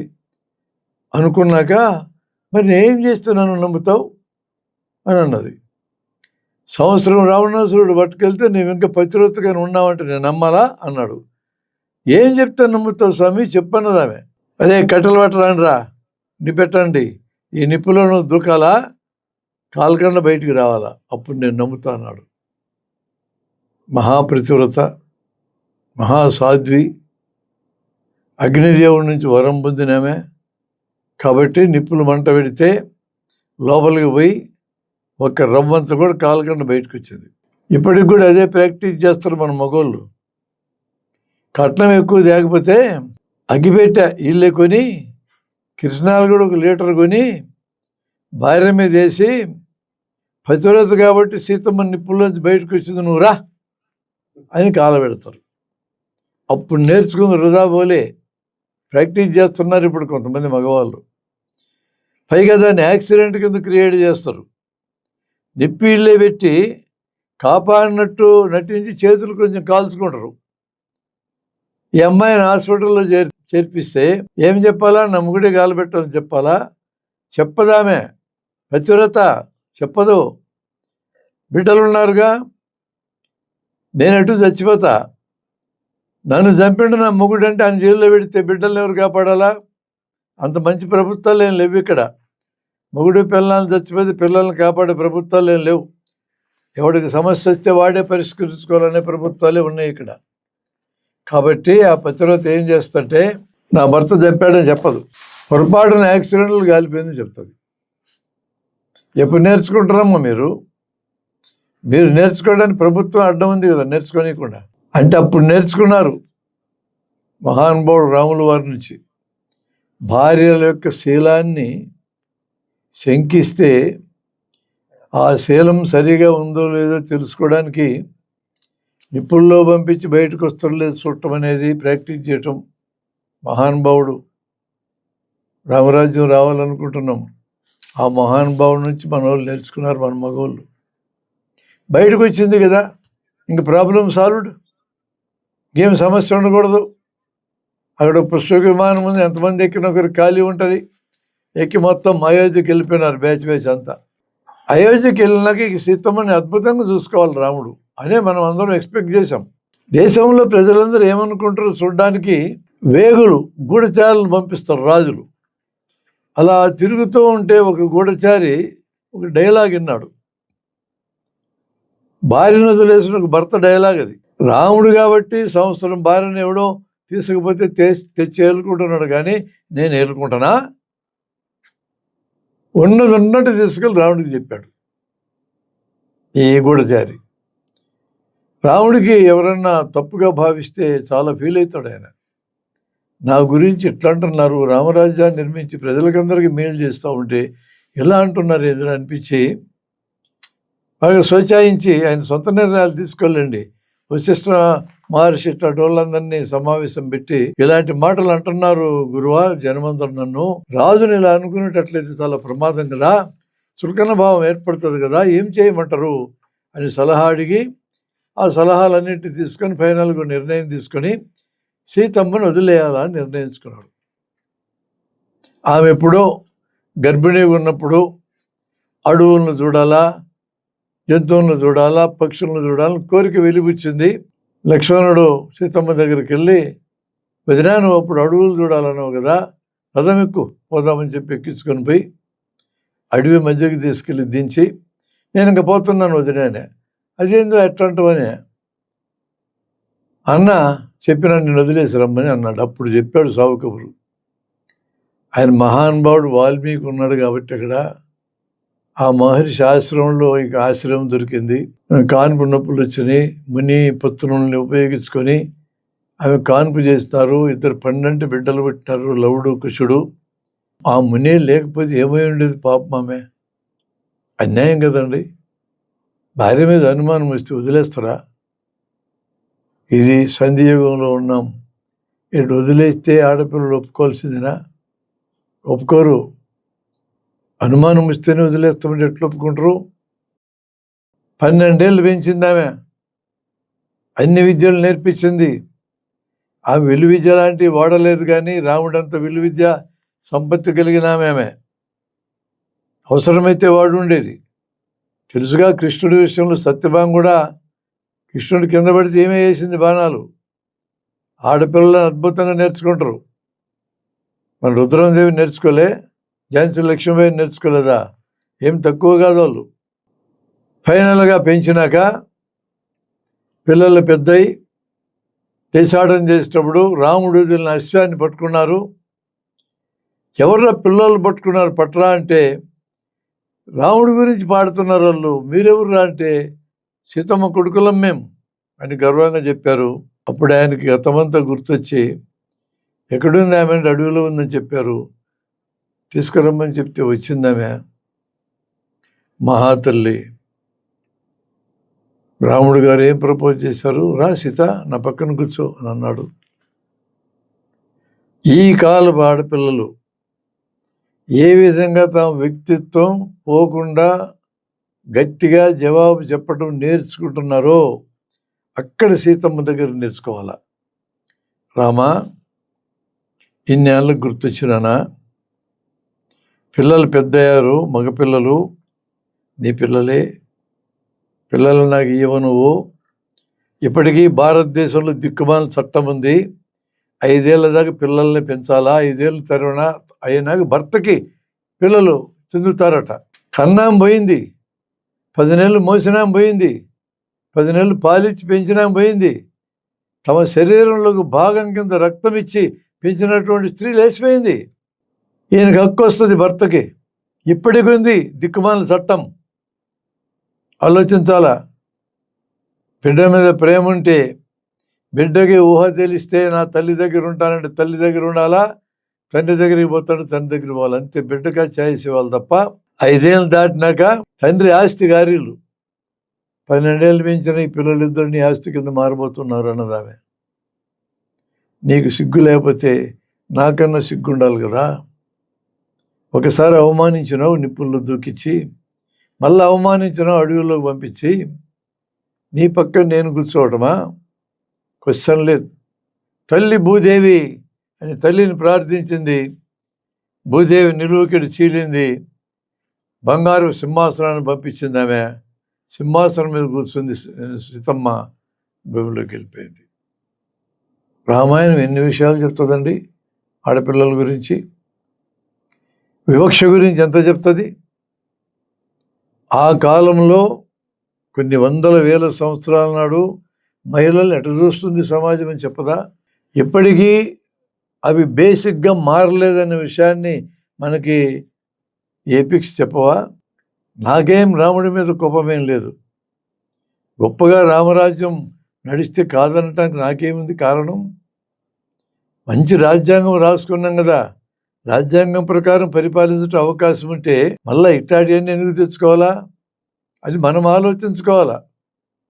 అనుకున్నాక, మరి నేనేం చేస్తే నన్ను నమ్ముతావు అని అన్నది. సంవత్సరం రావణాసురుడు పట్టుకెళ్తే నువ్వు ఇంకా పతివ్రతగానే ఉన్నావంటే నేను నమ్మాలా అన్నాడు. ఏం చెప్తే నమ్ముతావు స్వామి చెప్పన్నది ఆమె. అరే కట్టెలు పట్టరాని రా, నిప్పెట్టండి, ఈ నిప్పులను దూకాలా, కాల్కండ బయటికి రావాలా, అప్పుడు నేను నమ్ముతా అన్నాడు. మహాప్రతివ్రత, మహాసాధ్వి, అగ్నిదేవుడి నుంచి వరం పొందినామే కాబట్టి నిప్పులు మంట పెడితే లోపలికి పోయి ఒక్క రవ్వంతా కూడా కాలకుండా బయటకు వచ్చింది. ఇప్పటికి కూడా అదే ప్రాక్టీస్ చేస్తారు మన మగోళ్ళు. కట్నం ఎక్కువ తేకపోతే అగ్గిపెట్ట ఇళ్ళే కొని, కృష్ణాలు కూడా 1 లీటర్ కొని భార్య మీద వేసి, పతివ్రత కాబట్టి సీతమ్మ నిప్పుల్లోంచి బయటకు వచ్చింది, నువ్వు రా అని కాలబెడతారు. అప్పుడు నేర్చుకుని వృధా పోలే ప్రాక్టీస్ చేస్తున్నారు ఇప్పుడు కొంతమంది మగవాళ్ళు. పైగా దాన్ని యాక్సిడెంట్ కింద క్రియేట్ చేస్తారు. నిప్పి ఇళ్ళే పెట్టి కాపాడినట్టు నటించి చేతులు కొంచెం కాల్చుకుంటారు. ఈ అమ్మాయిని హాస్పిటల్లో చేర్పిస్తే ఏం చెప్పాలా? నమ్ముగుడే కాలబెట్టాలని చెప్పాలా? చెప్పదామే, పతివ్రత చెప్పదు. బిడ్డలు ఉన్నారుగా, నేనెటు చచ్చిపోతా, నన్ను చంపిండు నా మొగుడు అంటే ఆయన జైల్లో పెడితే బిడ్డలను ఎవరు కాపాడాలా? అంత మంచి ప్రభుత్వాలు ఏం లేవు ఇక్కడ. మొగుడు పిల్లల్ని చచ్చిపోతే పిల్లల్ని కాపాడే ప్రభుత్వాలు ఏం లేవు. ఎవడికి సమస్య వస్తే వాడే పరిష్కరించుకోవాలనే ప్రభుత్వాలే ఉన్నాయి ఇక్కడ. కాబట్టి ఆ పతివ్రత ఏం చేస్తుంటే, నా భర్త చంపాడని చెప్పదు, పొరపాటున యాక్సిడెంట్లు కాలిపోయిందని చెప్తుంది. ఎప్పుడు నేర్చుకుంటారమ్మా మీరు నేర్చుకోవడానికి ప్రభుత్వం అడ్డం ఉంది కదా, నేర్చుకోనికుండా. అంటే అప్పుడు నేర్చుకున్నారు మహానుభావుడు రాముల వారి నుంచి. భార్యల యొక్క శీలాన్ని శంకిస్తే ఆ శీలం సరిగా ఉందో లేదో తెలుసుకోవడానికి నిప్పుల్లో పంపించి బయటకు వస్తారో లేదు చూడటం అనేది ప్రాక్టీస్ చేయటం. మహానుభావుడు రామరాజ్యం రావాలనుకుంటున్నాం, ఆ మహానుభావుడు నుంచి మన వాళ్ళు నేర్చుకున్నారు, మన మగవాళ్ళు. బయటకు వచ్చింది కదా, ఇంక ప్రాబ్లం సాల్వ్డ్, ఇంకేం సమస్య ఉండకూడదు. అక్కడ పుష్పక విమానం ఉంది, ఎంతమంది ఎక్కిన ఒకరికి ఖాళీ ఉంటుంది. ఎక్కి మొత్తం అయోధ్యకి వెళ్ళిపోయినారు బ్యాచ్ అంతా. అయోధ్యకి వెళ్ళినాక ఇక సీతమ్మని అద్భుతంగా చూసుకోవాలి రాముడు అనే మనం అందరం ఎక్స్పెక్ట్ చేశాం. దేశంలో ప్రజలందరూ ఏమనుకుంటారో చూడడానికి వేగులు గూఢచారులను పంపిస్తారు రాజులు. అలా తిరుగుతూ ఉంటే ఒక గూఢచారి ఒక డైలాగ్ విన్నాడు, భార్యను వదిలేసిన ఒక భర్త డైలాగ్ అది. రాముడు కాబట్టి సంవత్సరం భార్యను ఎవడో తీసుకుపోతే తెచ్చి ఏలుకుంటున్నాడు, కానీ నేను ఏలుకుంటానా? ఉన్నట్టు తీసుకెళ్ళి రాముడికి చెప్పాడు ఈ గూఢచారి. రాముడికి ఎవరన్నా తప్పుగా భావిస్తే చాలా ఫీల్ అవుతాడు ఆయన. నా గురించి ఇట్లా అంటున్నారు, రామరాజ్యాన్ని నిర్మించి ప్రజలకందరికీ మేలు చేస్తూ ఉంటే ఎలా అంటున్నారు ఎదురు అనిపించి బాగా స్వచ్ఛాయించి ఆయన సొంత నిర్ణయాలు తీసుకెళ్ళండి. వశిష్ఠ మహర్షి ఇట్లాంటి వాళ్ళందరినీ సమావేశం పెట్టి ఇలాంటి మాటలు అంటున్నారు గురువా, జనమందరు నన్ను, రాజుని ఇలా అనుకునేటట్లయితే చాలా ప్రమాదం కదా, చులకన భావం ఏర్పడుతుంది కదా, ఏం చేయమంటారు అని సలహా అడిగి ఆ సలహాలన్నింటినీ తీసుకొని ఫైనల్గా నిర్ణయం తీసుకొని సీతమ్మను వదిలేయాలని నిర్ణయించుకున్నాడు. ఆమె ఎప్పుడో గర్భిణీగా ఉన్నప్పుడు అడవులను చూడాలా, జంతువులను చూడాలా, పక్షులను చూడాలని కోరిక వెలిబుచ్చింది. లక్ష్మణుడు సీతమ్మ దగ్గరికి వెళ్ళి, వదినా నువ్వు అప్పుడు అడవులు చూడాలన్నావు కదా, రథం ఎక్కు పోదామని చెప్పి ఎక్కించుకొని పోయి అడవి మధ్యకి తీసుకెళ్ళి దించి, నేను ఇంక పోతున్నాను వదినానే. అదేందో ఎట్లాంటివని అన్న చెప్పినా నేను వదిలేసి రమ్మని అన్నాడు. అప్పుడు చెప్పాడు సావు కబురు. ఆయన మహానుభావుడు వాల్మీకి ఉన్నాడు కాబట్టి అక్కడ ఆ మహర్షి ఆశ్రమంలో ఇక ఆశ్రమం దొరికింది. కాన్పు నొప్పులు వచ్చినాయి, ముని పుత్రుల్ని ఉపయోగించుకొని ఆమె కాన్పు చేస్తారు. 2 12 బిడ్డలు పెట్టినారు, లవుడు కుశుడు. ఆ ముని లేకపోతే ఏమై ఉండేది పాపం. ఆమె అన్యాయం కదండి. భార్య మీద అనుమానం వస్తే వదిలేస్తారా? ఇది సంధియుగంలో ఉన్నాం. ఇటు వదిలేస్తే ఆడపిల్లలు ఒప్పుకోవాల్సిందినా? ఒప్పుకోరు. అనుమానం వస్తేనే వదిలేస్తామంటే ఎట్లా ఒప్పుకుంటారు? 12 ఏళ్ళు పెంచింది ఆమె, అన్ని విద్యలు నేర్పించింది. ఆ విలు విద్య లాంటివి వాడలేదు, కానీ రాముడంత విలు విద్య సంపత్తి కలిగిన ఆమె. అవసరమైతే వాడు ఉండేది. తెలుసుగా కృష్ణుడి విషయంలో సత్యభామ కూడా కృష్ణుడి కింద పడితే ఏమే వేసింది బాణాలు. ఆడపిల్లలను అద్భుతంగా నేర్చుకుంటారు. మన రుద్రమదేవి నేర్చుకోలే, ఝాన్సీ లక్ష్మీబాయి నేర్చుకోలేదా? ఏం తక్కువ కాదు వాళ్ళు. ఫైనల్గా పెంచినాక పిల్లలు పెద్దయి దేశాటన చేసేటప్పుడు రాముడు వదిలిన అశ్వాన్ని పట్టుకున్నారు. ఎవర్రా పిల్లలు పట్టుకున్నారు పట్రా అంటే, రాముడి గురించి పాడుతున్నారు వాళ్ళు, మీరెవర్రా అంటే సీతమ్మ కొడుకులం మేము అని గర్వంగా చెప్పారు. అప్పుడు ఆయనకి గతమంతా గుర్తొచ్చి, ఎక్కడుంది ఆమె అంటే అడవిలో ఉందని చెప్పారు. తీసుకురమ్మని చెప్తే వచ్చిందామె, మహాతల్లి. రాముడు గారు ఏం ప్రపోజ్ చేశారు, రా సీత నా పక్కన కూర్చో అని అన్నాడు. ఈ కాలపు ఆడపిల్లలు ఏ విధంగా తమ వ్యక్తిత్వం పోకుండా గట్టిగా జవాబు చెప్పడం నేర్చుకుంటున్నారో అక్కడ సీతమ్మ దగ్గర నేర్చుకోవాలా. రామా, ఇన్నేళ్ళకు గుర్తొచ్చినానా? పిల్లలు పెద్దయ్యారు, మగపిల్లలు నీ పిల్లలే. పిల్లలు నాకు ఇవ్వ నువ్వు. ఇప్పటికీ భారతదేశంలో దిక్కుమాల చట్టం ఉంది, 5 ఏళ్ళ దాకా పిల్లల్ని పెంచాలా, 5 ఏళ్ళు తరుణ అయినాక భర్తకి పిల్లలు చెందుతారట. కన్నాం పోయింది, 10 నెలలు మోసినాం పోయింది, 10 నెలలు పాలిచ్చి పెంచినాం పోయింది. తమ శరీరంలోకి భాగం కింద రక్తం ఇచ్చి పెంచినటువంటి స్త్రీ లేచిపోయింది. ఈయనకి హక్కు వస్తుంది భర్తకి. ఇప్పటికి ఉంది దిక్కుమాల చట్టం. ఆలోచించాలా. బిడ్డ మీద ప్రేమ ఉంటే, బిడ్డకి ఊహ తెలిస్తే నా తల్లి దగ్గర ఉంటానంటే తల్లి దగ్గర ఉండాలా, తండ్రి దగ్గరికి పోతాడు తండ్రి దగ్గర పోవాలి, అంతే. బిడ్డగా ఛాయిస్ ఇవ్వాలి తప్ప 5 ఏళ్ళు దాటినాక తండ్రి ఆస్తి గారీలు. 12 ఏళ్ళు పెంచిన ఈ పిల్లలిద్దరు నీ ఆస్తి కింద మారిపోతున్నారు అన్నదామె. నీకు సిగ్గు లేకపోతే నాకన్నా సిగ్గు ఉండాలి కదా. ఒకసారి అవమానించినావు నిప్పుల్లో దూకిచ్చి, మళ్ళీ అవమానించినావు అడవుల్లోకి పంపించి, నీ పక్కన నేను కూర్చోవటమా? క్వశ్చన్ లేదు. తల్లి భూదేవి అని తల్లిని ప్రార్థించింది. భూదేవి నిలువుకిడి చీలింది. బంగారు సింహాసనాన్ని పంపించింది. ఆమె సింహాసనం మీద కూర్చుంది. సీతమ్మ భూమిలోకి వెళ్ళిపోయింది. రామాయణం ఎన్ని విషయాలు చెప్తుందండి ఆడపిల్లల గురించి. వివక్ష గురించి ఎంత చెప్తుంది. ఆ కాలంలో కొన్ని వందల వేల సంవత్సరాల నాడు మహిళలు ఎట చూస్తుంది సమాజం అని చెప్పదా? ఇప్పటికీ అవి బేసిక్గా మారలేదనే విషయాన్ని మనకి ఏపిక్స్ చెప్పవా? నాకేం రాముడి మీద కోపమేం లేదు. గొప్పగా రామరాజ్యం నడిస్తే కాదనటానికి నాకేముంది కారణం? మంచి రాజ్యాంగం రాసుకున్నాం కదా, రాజ్యాంగం ప్రకారం పరిపాలించడం అవకాశం ఉంటే మళ్ళీ ఇట్లాంటివన్నీ ఎందుకు తెచ్చుకోవాలా? అది మనం ఆలోచించుకోవాలా.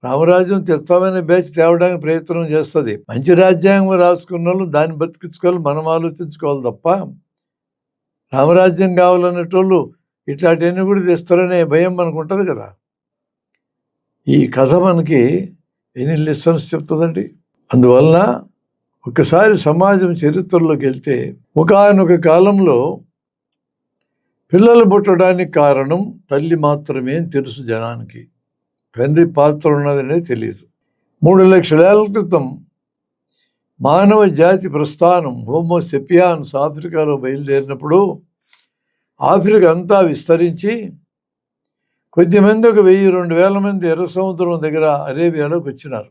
రామరాజ్యం తెస్తామనే బ్యాచ్ తేవడానికి ప్రయత్నం చేస్తుంది. మంచి రాజ్యాంగం రాసుకున్న వాళ్ళు దాన్ని బతికించుకోవాలి, మనం ఆలోచించుకోవాలి తప్ప రామరాజ్యం కావాలన్నటోళ్ళు ఇట్లాంటివన్నీ కూడా తెస్తారనే భయం మనకు ఉంటుంది కదా. ఈ కథ మనకి ఎన్ని లెసన్స్ చెప్తుందండి. అందువలన ఒకసారి సమాజం చరిత్రలోకి వెళ్తే ఒకానొక కాలంలో పిల్లలు పుట్టడానికి కారణం తల్లి మాత్రమే తెలుసు జనానికి. తండ్రి పాత్ర ఉన్నదనేది తెలియదు. 3 లక్షల ఏళ్ల క్రితం మానవ జాతి ప్రస్థానం హోమో సెపియాన్స్ ఆఫ్రికాలో బయలుదేరినప్పుడు ఆఫ్రికా అంతా విస్తరించి కొద్దిమంది ఒక 1000-2000 మంది ఎర్ర సముద్రం దగ్గర అరేబియాలోకి వచ్చినారు.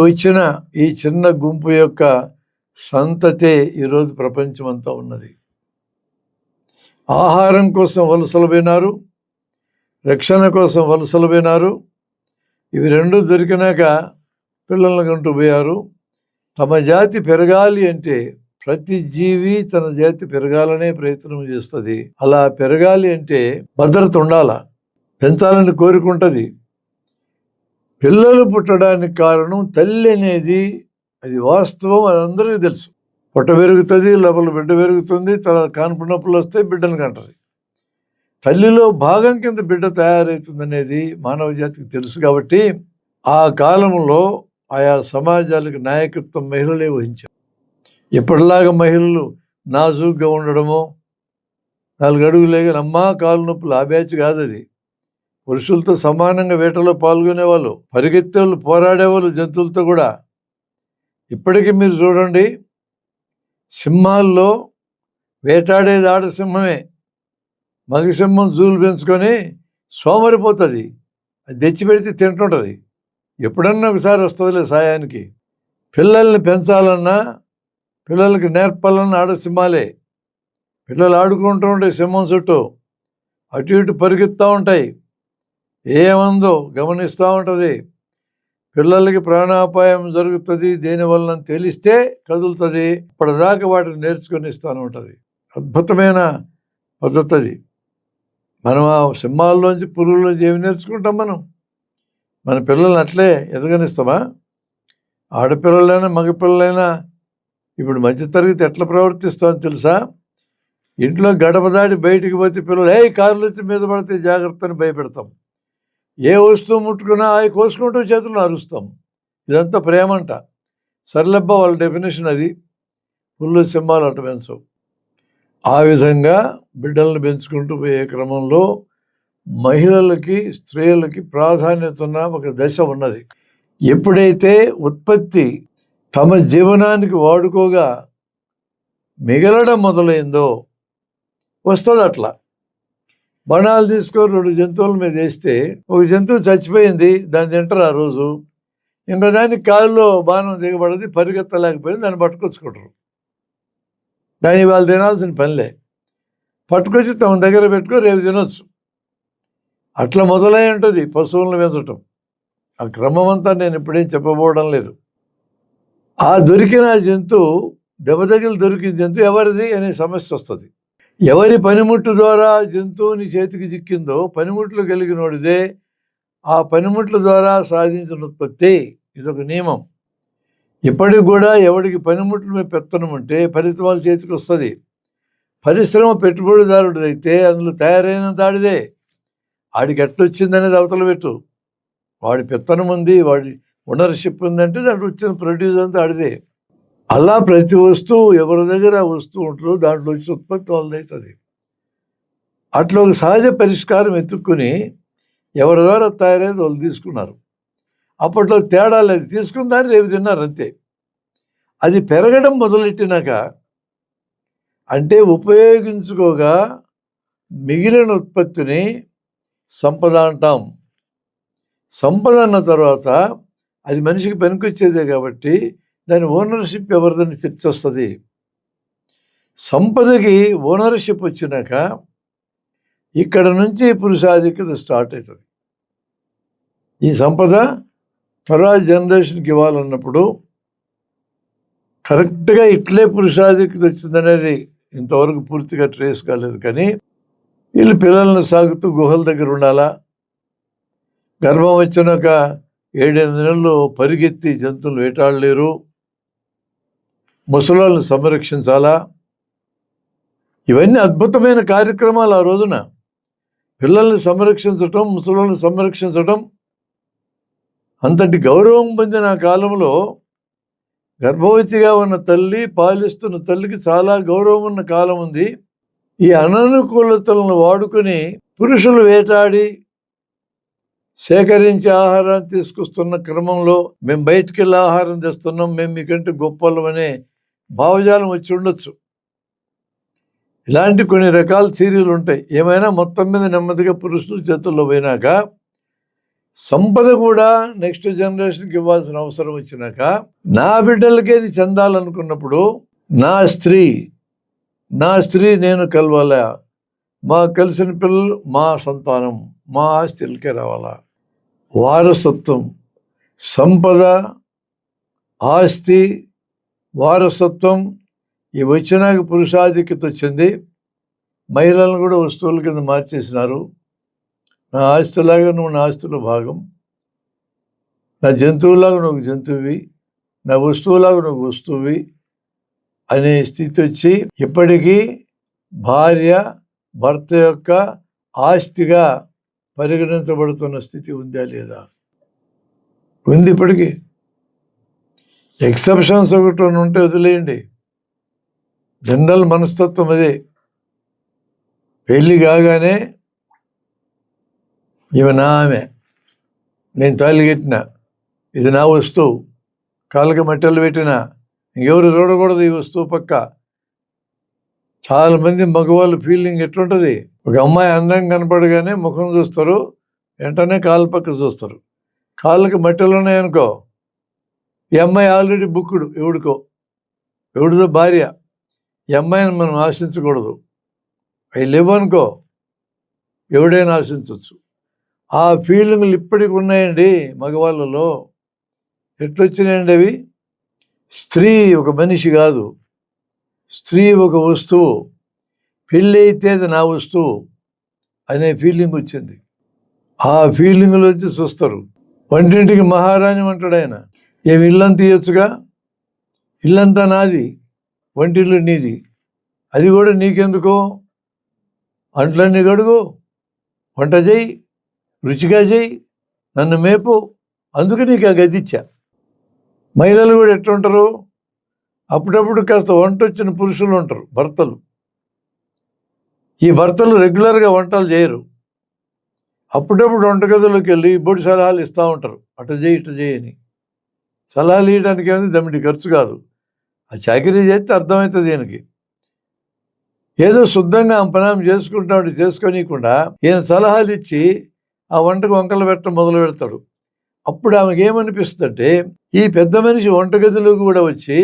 వచ్చిన ఈ చిన్న గుంపు యొక్క సంతతే ఈరోజు ప్రపంచమంతా ఉన్నది. ఆహారం కోసం వలసలు పోయినారు, రక్షణ కోసం వలసలు పోయినారు. ఇవి రెండు దొరికినాక పిల్లలను కంటూ పోయారు. తమ జాతి పెరగాలి అంటే ప్రతి జీవి తన జాతి పెరగాలనే ప్రయత్నం చేస్తుంది. అలా పెరగాలి అంటే భద్రత ఉండాలా, పెంచాలని కోరుకుంటుంది. పిల్లలు పుట్టడానికి కారణం తల్లి అనేది అది వాస్తవం, అది అందరికీ తెలుసు. పొట్ట పెరుగుతుంది, లోపల బిడ్డ పెరుగుతుంది, తర్వాత కాన్పు నొప్పులు వస్తాయి, బిడ్డను కంటది. తల్లిలో భాగం కింద బిడ్డ తయారవుతుంది అనేది మానవ జాతికి తెలుసు. కాబట్టి ఆ కాలంలో ఆయా సమాజాలకు నాయకత్వం మహిళలే వహించారు. ఎప్పటిలాగా మహిళలు నాజూగ్గా ఉండడమో, 4 అడుగులేగా నమ్మా కాలు నొప్పులు ఆ బ్యాచ్ కాదు అది. పురుషులతో సమానంగా వేటలో పాల్గొనేవాళ్ళు, పరిగెత్తేవాళ్ళు, పోరాడేవాళ్ళు జంతువులతో కూడా. ఇప్పటికీ మీరు చూడండి, సింహాల్లో వేటాడేది ఆడసింహమే. మగసింహం జూలు పెంచుకొని సోమరిపోతుంది, అది తెచ్చిపెడితే తింటుంటుంది. ఎప్పుడన్నా ఒకసారి వస్తుందిలే సాయానికి. పిల్లల్ని పెంచాలన్నా పిల్లలకి నేర్పాలన్నా ఆడసింహాలే. పిల్లలు ఆడుకుంటూ ఉంటే సింహం చుట్టూ అటు ఇటు పరిగెత్తూ ఉంటాయి, ఏమందో గమనిస్తూ ఉంటుంది. పిల్లలకి ప్రాణాపాయం జరుగుతుంది దేనివల్ల తెలిస్తే కదులుతుంది. ఇప్పటిదాకా వాటిని నేర్చుకొని ఇస్తాను ఉంటుంది. అద్భుతమైన పద్ధతి అది. మనం ఆ సింహాల్లోంచి పురుగుల్లోంచి ఏమి నేర్చుకుంటాం? మన పిల్లల్ని అట్లే ఎదగనిస్తామా? ఆడపిల్లలైనా మగపిల్లలైనా ఇప్పుడు మధ్యతరగతి ఎట్లా ప్రవర్తిస్తామని తెలుసా? ఇంట్లో గడప దాటి బయటికి పోతే పిల్లలు కారులు వచ్చి మీద పడితే జాగ్రత్త అని భయపెడతాం. ఏ వస్తువు ముట్టుకున్నా అవి కోసుకుంటూ చేతులను అరుస్తాం. ఇదంతా ప్రేమంట. సర్లెబ్బ వాళ్ళ డెఫినేషన్ అది. పుల్లు సింహాలు అట్ట పెంచవు. ఆ విధంగా బిడ్డలను పెంచుకుంటూ పోయే క్రమంలో మహిళలకి, స్త్రీలకి ప్రాధాన్యత ఉన్న ఒక దశ ఉన్నది. ఎప్పుడైతే ఉత్పత్తి తమ జీవనానికి వాడుకోగా మిగలడం మొదలైందో వస్తుంది. అట్లా బాణాలు తీసుకొని 2 జంతువుల మీద వేస్తే ఒక జంతువు చచ్చిపోయింది, దాన్ని తింటారు ఆ రోజు. ఇంకో దానికి కాళ్ళలో బాణం దిగబడింది, పరిగెత్తలేకపోయింది, దాన్ని పట్టుకొచ్చుకుంటారు. దాన్ని వాళ్ళు తినాల్సిన పనిలే, పట్టుకొచ్చి తమ దగ్గర పెట్టుకొని రేపు తినొచ్చు. అట్లా మొదలై ఉంటుంది పశువులను పెంచటం. ఆ క్రమం అంతా నేను ఇప్పుడేం చెప్పబోవడం లేదు. ఆ దొరికిన జంతువు, దెబ్బతగిలి దొరికిన జంతువు ఎవరిది అనే సమస్య వస్తుంది. ఎవరి పనిముట్టు ద్వారా జంతువుని చేతికి చిక్కిందో పనిముట్లు కలిగినోడిదే ఆ పనిముట్ల ద్వారా సాధించిన ఉత్పత్తి. ఇదొక నియమం. ఇప్పటికి కూడా ఎవడికి పనిముట్ల మీద పెత్తనం ఉంటే ఫలితం వాళ్ళ చేతికి వస్తుంది. పరిశ్రమ పెట్టుబడిదారుడిదైతే అందులో తయారైన దాడిదే. ఆడికి ఎట్టొచ్చిందనేది అవతల పెట్టు. వాడి పెత్తనం ఉంది, వాడి ఓనర్షిప్ ఉందంటే దాంట్లో వచ్చిన ప్రొడ్యూస్ అంతా ఆడిదే. అలా ప్రతి వస్తువు ఎవరి దగ్గర వస్తువు ఉంటుందో దాంట్లో వచ్చి ఉత్పత్తి వాళ్ళదవుతుంది. అట్లా ఒక సహజ పరిష్కారం ఎత్తుక్కుని ఎవరి ద్వారా తయారైంది వాళ్ళు తీసుకున్నారు. అప్పట్లో తేడా లేదు, తీసుకున్న దాన్ని రేపు తిన్నారు అంతే. అది పెరగడం మొదలెట్టినాక అంటే ఉపయోగించుకోగా మిగిలిన ఉత్పత్తిని సంపద అంటాం. సంపద అన్న తర్వాత అది మనిషికి పనికొచ్చేదే కాబట్టి దాని ఓనర్షిప్ ఎవరిదని చర్చ వస్తుంది. సంపదకి ఓనర్షిప్ వచ్చినాక ఇక్కడ నుంచి పురుషాధిక్యత స్టార్ట్ అవుతుంది. ఈ సంపద తర్వాత జనరేషన్కి ఇవ్వాలన్నప్పుడు కరెక్ట్గా ఇట్లే పురుషాధిక్యత వచ్చిందనేది ఇంతవరకు పూర్తిగా ట్రేస్ కాలేదు. కానీ వీళ్ళు పిల్లలను సాగుతూ గుహల దగ్గర ఉండాలా, గర్భం వచ్చినాక 7-8 నెలలు పరిగెత్తి జంతువులు వేటాడలేరు, ముసలాళ్ళని సంరక్షించాలా. ఇవన్నీ అద్భుతమైన కార్యక్రమాలు. ఆ రోజున పిల్లల్ని సంరక్షించటం, ముసలాళ్ళని సంరక్షించటం అంతటి గౌరవం పొందిన ఆ కాలంలో గర్భవతిగా ఉన్న తల్లి, పాలిస్తున్న తల్లికి చాలా గౌరవం ఉన్న కాలం ఉంది. ఈ అననుకూలతలను వాడుకొని పురుషులు వేటాడి సేకరించి ఆహారాన్ని తీసుకొస్తున్న క్రమంలో మేము బయటికి వెళ్ళి ఆహారం తెస్తున్నాం, మేము మీకంటే గొప్పలమనే భావజాలం వచ్చి ఉండొచ్చు. ఇలాంటి కొన్ని రకాల థియరీలు ఉంటాయి. ఏమైనా మొత్తం మీద నెమ్మదిగా పురుషుల చేతుల్లో పోయినాక సంపద కూడా నెక్స్ట్ జనరేషన్కి ఇవ్వాల్సిన అవసరం వచ్చినాక నా బిడ్డలకి అది చెందాలనుకున్నప్పుడు నా స్త్రీ నేను కలవాలా, మా కలిసిన పిల్లలు మా సంతానం, మా ఆస్తిలకే రావాలా. వారసత్వం, సంపద, ఆస్తి, వారసత్వం ఇవి వచ్చినాక పురుషాధిక్యత వచ్చింది. మహిళలను కూడా వస్తువుల కింద మార్చేసినారు. నా ఆస్తిలాగా నువ్వు నా ఆస్తిలో భాగం, నా జంతువులాగా నువ్వు జంతువువి, నా వస్తువులాగా నువ్వు వస్తువువి అనే స్థితి వచ్చి ఇప్పటికీ భార్య భర్త యొక్క ఆస్తిగా పరిగణించబడుతున్న స్థితి ఉందా లేదా? ఉంది. ఇప్పటికీ ఎక్సెప్షన్స్ ఒకటి ఉంటే వదిలేయండి. జనరల్ మనస్తత్వం అదే. పెళ్ళి కాగానే ఇవి నా ఆమె, నేను తాళి కట్టిన, ఇది నా వస్తువు, కాళ్ళకి మట్టెలు పెట్టిన, ఇంకెవరు చూడకూడదు ఈ వస్తువు పక్క. చాలామంది మగవాళ్ళు ఫీలింగ్ ఎట్లుంటుంది, ఒక అమ్మాయి అందంగా కనపడగానే ముఖం చూస్తారు, వెంటనే కాళ్ళ పక్క చూస్తారు. కాళ్ళకి మట్టెలు ఉన్నాయనుకో, ఈ అమ్మాయి ఆల్రెడీ బుక్కుడు, ఎవడిదో భార్య, ఈ అమ్మాయిని మనం ఆశించకూడదు. అవి లేవనుకో ఎవడైనా ఆశించవచ్చు. ఆ ఫీలింగ్లు ఇప్పటికి ఉన్నాయండి మగవాళ్ళలో. ఎట్లొచ్చినాయండి అవి? స్త్రీ ఒక మనిషి కాదు, స్త్రీ ఒక వస్తువు, పెళ్ళి అయితే అది నా వస్తువు అనే ఫీలింగ్ వచ్చింది. ఆ ఫీలింగ్లు వచ్చి చూస్తారు. వంటింటికి మహారాణి అంటాడు ఆయన. ఏమి ఇల్లంతా తీయొచ్చుగా, ఇల్లంతా నాది, వంటిల్లు నీది, అది కూడా నీకెందుకో, అంట్లన్నీ గడుగు, వంట చేయి, రుచిగా చేయి, నన్ను మేపు, అందుకే నీకు ఆ గది ఇచ్చా. మహిళలు కూడా ఎట్లుంటారు, అప్పుడప్పుడు కాస్త వంట వచ్చిన పురుషులు ఉంటారు, భర్తలు. ఈ భర్తలు రెగ్యులర్గా వంటలు చేయరు, అప్పుడప్పుడు వంటగదిలోకి వెళ్ళి బొడి సలహాలు ఇస్తూ ఉంటారు. అట చేయి ఇట చేయని సలహాలు ఇవ్వడానికి ఏమైంది, దమ్మిడి ఖర్చు కాదు. ఆ చాకరీ చేస్తే అర్థమవుతుంది ఈయనకి. ఏదో శుద్ధంగా అంపనాం చేసుకుంటాడు, చేసుకోనీయకుండా ఈయన సలహాలు ఇచ్చి ఆ వంటకు వంకలు పెట్టడం మొదలు పెడతాడు. అప్పుడు ఆమెకి ఏమనిపిస్తుందంటే, ఈ పెద్ద మనిషి వంటగదిలోకి కూడా వచ్చి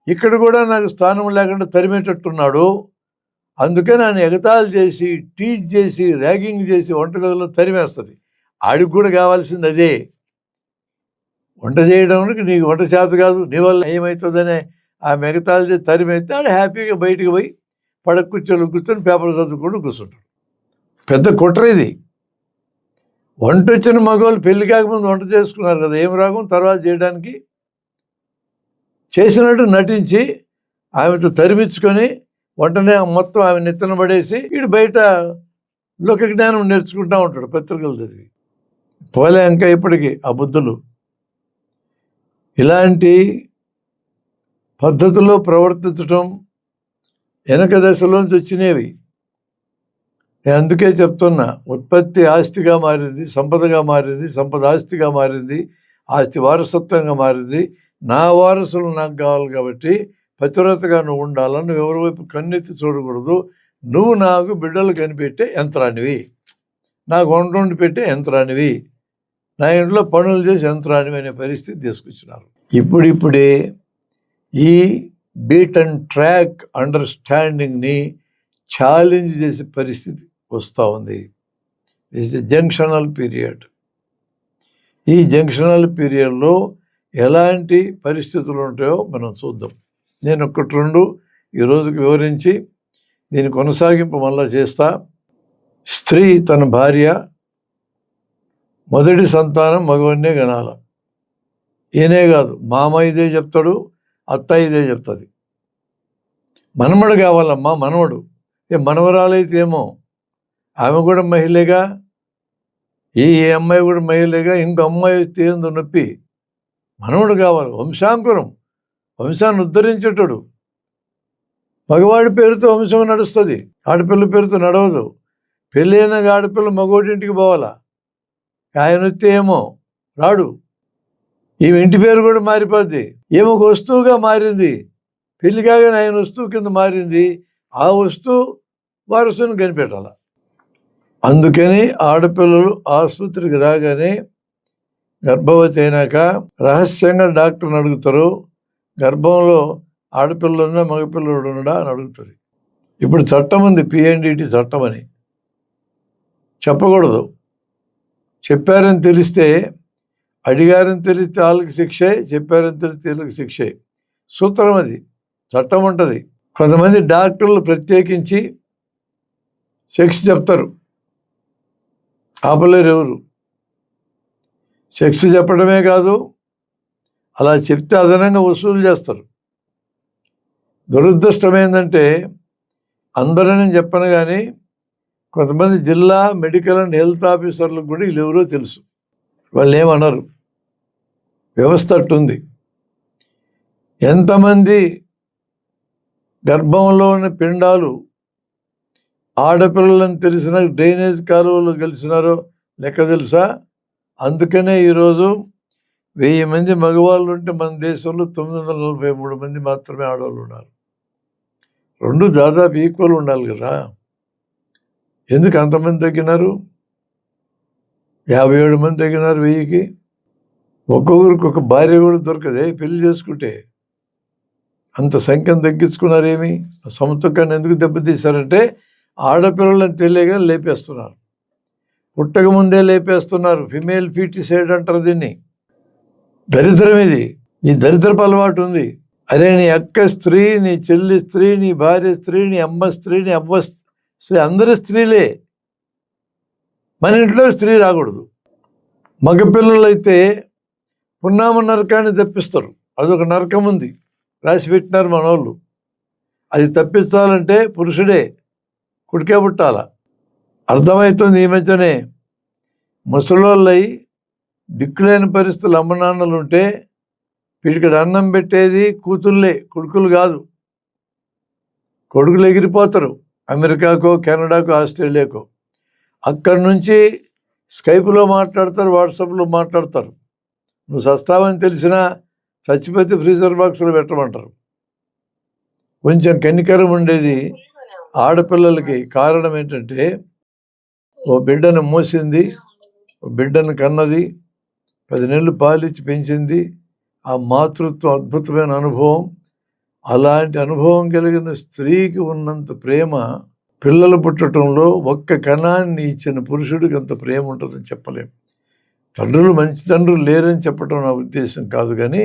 ఇక్కడ కూడా నాకు స్థానం లేకుండా తరిమేటట్టున్నాడు, అందుకని ఆయన ఎగతాళి చేసి, టీచ్ చేసి, ర్యాగింగ్ చేసి వంటగదిలో తరిమేస్తుంది. ఆడికి కూడా కావాల్సింది అదే. వంట చేయడానికి నీకు వంట చేత కాదు, నీ వల్ల ఏమవుతుందనే ఆ ఎగతాళి చేసి తరిమేస్తే ఆడు హ్యాపీగా బయటికి పోయి పడక కూర్చొని పేపర్ చదువుకుంటూ కూర్చుంటాడు. పెద్ద కుట్ర ఇది. వంట వచ్చిన మగవాళ్ళు పెళ్లి కాకముందు వంట చేసుకున్నారు కదా, ఏం రాగం తర్వాత చేయడానికి చేసినట్టు నటించి ఆమెతో తరిమించుకొని వంటనే మొత్తం ఆమె నెత్తన పడేసి వీడు బయట లోక జ్ఞానం నేర్చుకుంటూ ఉంటాడు పత్రికలు చదివి. పోలే ఇంకా ఇప్పటికీ ఆ బుద్ధులు. ఇలాంటి పద్ధతిలో ప్రవర్తించడం వెనక దశలోంచి వచ్చినవి. నేను అందుకే చెప్తున్నా, ఉత్పత్తి ఆస్తిగా మారింది, సంపదగా మారింది, సంపద ఆస్తిగా మారింది, ఆస్తి వారసత్వంగా మారింది. నా వారసులు నాకు కావాలి కాబట్టి పతివ్రతగా నువ్వు ఉండాలని, నువ్వు ఎవరి వైపు కన్నెత్తి చూడకూడదు. నువ్వు నాకు బిడ్డలు కనిపెట్టే యంత్రానివి, నాకు వంట పెట్టే యంత్రానివి, నా ఇంట్లో పనులు చేసి యంత్రానివి అనే పరిస్థితి తీసుకొచ్చినారు. ఇప్పుడిప్పుడే ఈ బీట్ అండ్ ట్రాక్ అండర్స్టాండింగ్ని ఛాలెంజ్ చేసే పరిస్థితి వస్తూ ఉంది. This is junctional period. ఈ జంక్షనల్ పీరియడ్లో ఎలాంటి పరిస్థితులు ఉంటాయో మనం చూద్దాం. నేను ఒకటి రెండు ఈ రోజుకి వివరించి దీని కొనసాగింపు మళ్ళా చేస్తా. స్త్రీ తన భార్య మొదటి సంతానం మగవన్నే గనాల. ఈయనే కాదు, మామ ఇదే చెప్తాడు, అత్త ఇదే చెప్తుంది. మనమడు కావాలమ్మా, మనవడు. మనవరాలైతే ఏమో ఆమె కూడా మహిళగా, ఈ అమ్మాయి కూడా మహిళగా, ఇంకో అమ్మాయి వస్తే ఏందో నొప్పి. మనవడు కావాలి, వంశాంకురం, వంశాన్ని ఉద్ధరించేటోడు. మగవాడి పేరుతో వంశం నడుస్తుంది, ఆడపిల్ల పేరుతో నడవదు. పెళ్ళైన ఆడపిల్ల మగోడింటికి పోవాలా, ఆయన వస్తే ఏమో రాడు. ఈమె ఇంటి పేరు కూడా మారిపోద్ది. ఏమో ఒక వస్తువుగా మారింది, పెళ్లి కాగానే ఆయన వస్తువు కింద మారింది. ఆ వస్తువు వారసుని కనిపెట్టాల. అందుకని ఆడపిల్లలు ఆసుపత్రికి రాగానే గర్భవతి అయినాక రహస్యంగా డాక్టర్ని అడుగుతారు, గర్భంలో ఆడపిల్ల ఉన్నా మగపిల్లడు ఉన్నాడా అని అడుగుతుంది. ఇప్పుడు చట్టం ఉంది, పిఎన్డిటి చట్టం అని. చెప్పకూడదు. చెప్పారని తెలిస్తే, అడిగారని తెలిస్తే వాళ్ళకి శిక్షే, చెప్పారని తెలిస్తే వీళ్ళకి శిక్షే. సూత్రం అది, చట్టం ఉంటుంది. కొంతమంది డాక్టర్లు ప్రత్యేకించి సెక్స్ చెప్తారు, ఆపలేరు ఎవరు. సెక్స్ చెప్పడమే కాదు, అలా చెప్తే అదనంగా వసూలు చేస్తారు. దురదృష్టం ఏంటంటే, అందరని చెప్పను కానీ కొంతమంది జిల్లా మెడికల్ అండ్ హెల్త్ ఆఫీసర్లకు కూడా వీళ్ళు ఎవరో తెలుసు. వాళ్ళు ఏమన్నారు, వ్యవస్థ అట్టుంది. ఎంతమంది గర్భంలో ఉన్న పిండాలు ఆడపిల్లలని తెలిసిన డ్రైనేజ్ కాలువలు గెలిచినారో లెక్క తెలుసా? అందుకనే ఈరోజు 1000 మంది మగవాళ్ళు ఉంటే మన దేశంలో 943 మంది మాత్రమే ఆడవాళ్ళు ఉన్నారు. రెండు దాదాపు ఈక్వల్ ఉండాలి కదా. ఎందుకు అంతమంది తగ్గినారు? 57 మంది తగ్గినారు 1000కి. ఒక్కొక్కరికి ఒక భార్య కూడా దొరకదే పెళ్లి చేసుకుంటే. అంత సంఖ్యను తగ్గించుకున్నారేమి? సమతుకాన్ని ఎందుకు దెబ్బతీశారంటే ఆడపిల్లలను తెలియగా లేపేస్తున్నారు, పుట్టక ముందే లేపేస్తున్నారు. ఫిమేల్ ఫీటిసైడ్ అంటారు దీన్ని. దరిద్రం ఇది. నీ దరిద్రపు అలవాటు ఉంది. అరే, నీ అక్క స్త్రీ, నీ చెల్లి స్త్రీ, నీ భార్య స్త్రీ, నీ అమ్మ స్త్రీ, నీ అవ్వ స్త్రీ, అందరూ స్త్రీలే. మన ఇంట్లో స్త్రీ రాకూడదు. మగపిల్లలైతే పున్నామ నరకాన్ని తప్పిస్తారు. అదొక నరకం ఉంది, రాసి పెట్టినారు మన వాళ్ళు. అది తప్పించాలంటే పురుషుడే, కుడికే పుట్టాల. అర్థమవుతుంది. ఈ మధ్యనే ముసలోళ్ళై దిక్కులేని పరిస్థితులు అమ్మ నాన్నలు ఉంటే వీడికి అన్నం పెట్టేది కూతుళ్ళే, కొడుకులు కాదు. కొడుకులు ఎగిరిపోతారు అమెరికాకో, కెనడాకో, ఆస్ట్రేలియాకో. అక్కడి నుంచి స్కైప్లో మాట్లాడతారు, వాట్సాప్లో మాట్లాడతారు. నువ్వు సస్తావని తెలిసినా చచ్చిపోతే ఫ్రీజర్ బాక్స్లో పెట్టమంటారు. కొంచెం కనికరం ఉండేది ఆడపిల్లలకి. కారణం ఏంటంటే, ఓ బిడ్డను మోసింది, ఓ బిడ్డను కన్నది, 10 నెలలు పాలిచ్చి పెంచింది. ఆ మాతృత్వం అద్భుతమైన అనుభవం. అలాంటి అనుభవం కలిగిన స్త్రీకి ఉన్నంత ప్రేమ పిల్లలు పుట్టడంలో ఒక్క కణాన్ని ఇచ్చిన పురుషుడికి అంత ప్రేమ ఉంటుందని చెప్పలేం. తండ్రులు మంచి తండ్రులు లేరని చెప్పడం నా ఉద్దేశం కాదు, కానీ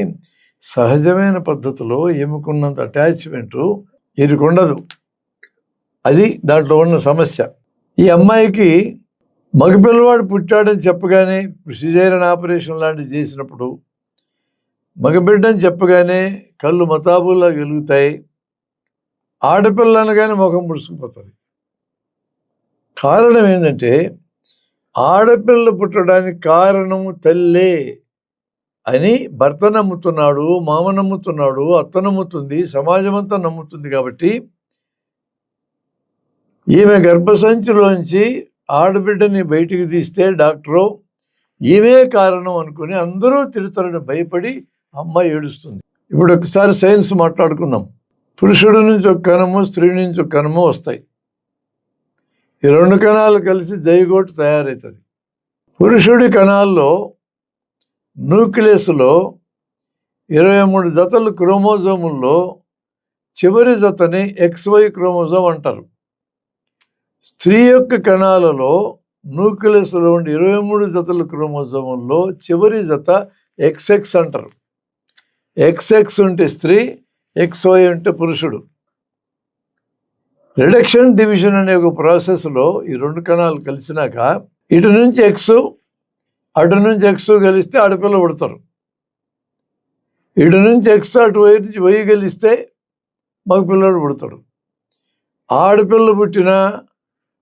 సహజమైన పద్ధతిలో ఎముకున్నంత అటాచ్మెంటు వీరికి ఉండదు. అది దాంట్లో ఉన్న సమస్య. ఈ అమ్మాయికి మగపిల్లవాడు పుట్టాడని చెప్పగానే, సిజేరియన్ ఆపరేషన్ లాంటివి చేసినప్పుడు మగబిడ్డని చెప్పగానే కళ్ళు మతాబుల్లా వెలుగుతాయి. ఆడపిల్ల అనగానే ముఖం ముడుచుకుపోతుంది. కారణం ఏంటంటే, ఆడపిల్ల పుట్టడానికి కారణము తల్లే అని భర్త నమ్ముతున్నాడు, మామ నమ్ముతున్నాడు, అత్త నమ్ముతుంది, సమాజం అంతా నమ్ముతుంది. కాబట్టి ఈమె గర్భసంచిలోంచి ఆడబిడ్డని బయటికి తీస్తే డాక్టరు ఈమె కారణం అనుకుని అందరూ తిడతారని భయపడి అమ్మాయి ఏడుస్తుంది. ఇప్పుడు ఒకసారి సైన్స్ మాట్లాడుకుందాం. పురుషుడి నుంచి ఒక కణము, స్త్రీ నుంచి ఒక కణము వస్తాయి. ఈ రెండు కణాలు కలిసి జైగోట్ తయారవుతుంది. పురుషుడి కణాల్లో న్యూక్లియస్లో 23 జతలు క్రోమోజోముల్లో చివరి జతని XY క్రోమోజోమ్ అంటారు. స్త్రీ యొక్క కణాలలో న్యూక్లియస్లో ఉండి 23 జతల క్రోమోజోముల్లో చివరి జత XX అంటారు. XX ఉంటే స్త్రీ, XY అంటే పురుషుడు. రిడక్షన్ డివిజన్ అనే ఒక ప్రాసెస్లో ఈ రెండు కణాలు కలిసినాక ఇటు నుంచి X అటు నుంచి X కలిస్తే ఆడపిల్ల పుడతారు. ఇటు నుంచి X అటు Y కలిస్తే మగపిల్లడు పుడతాడు. ఆడపిల్ల పుట్టినా